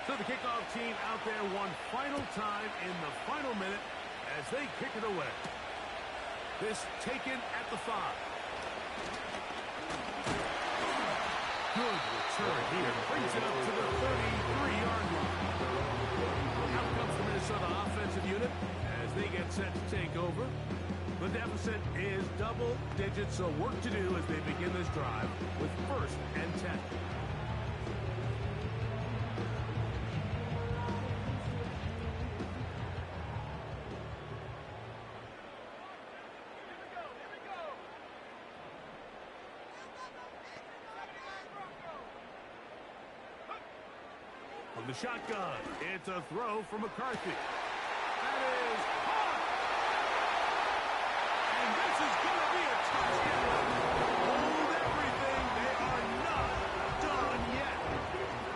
So the kickoff team out there one final time in the final minute as they kick it away. This taken at the 5. Good return here. Brings it up to the 33-yard line. Out comes the Minnesota offensive unit as they get set to take over. The deficit is double digits, so work to do as they begin this drive with 1st and 10. From the shotgun, it's a throw from McCarthy. That is caught! And this is going to be a touchdown. Hold everything. They are not done yet.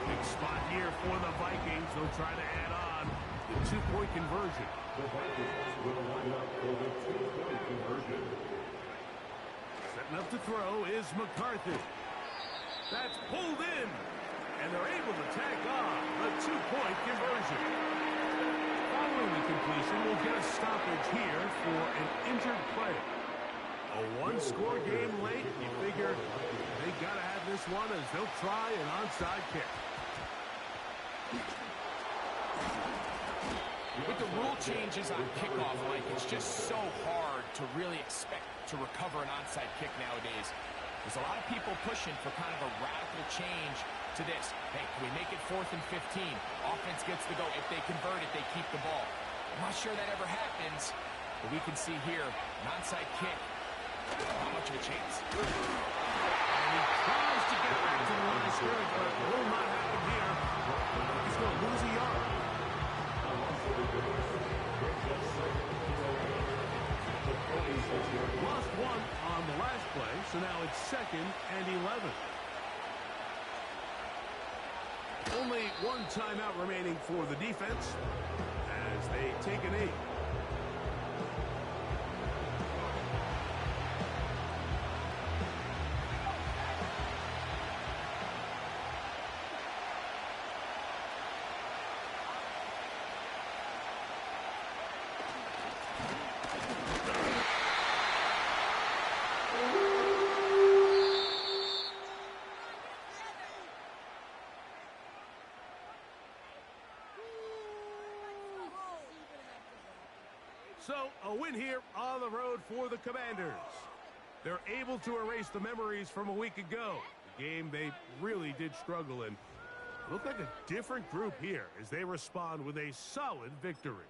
Big spot here for the Vikings. They'll try to add on the 2-point conversion. The Vikings will line up for the 2-point conversion. Setting up to throw is McCarthy. That's pulled in. And they're able to tack on the 2-point conversion. Following the completion, we'll get a stoppage here for an injured player. A one-score game late. You figure they got to have this one as they'll try an onside kick. With the rule changes on kickoff, Mike, it's just so hard to really expect to recover an onside kick nowadays. There's a lot of people pushing for kind of a radical change to this. Hey, can we make it 4th and 15? Offense gets to go. If they convert it, they keep the ball. I'm not sure that ever happens, but we can see here, an onside kick. Not much of a chance. And he tries to get back to the line of scrimmage, but it will not happen here. He's going to lose a yard. Lost 1 on the last play, so now it's 2nd and 11. Only 1 timeout remaining for the defense as they take a knee. So, a win here on the road for the Commanders. They're able to erase the memories from a week ago. The game they really did struggle in. Look like a different group here as they respond with a solid victory.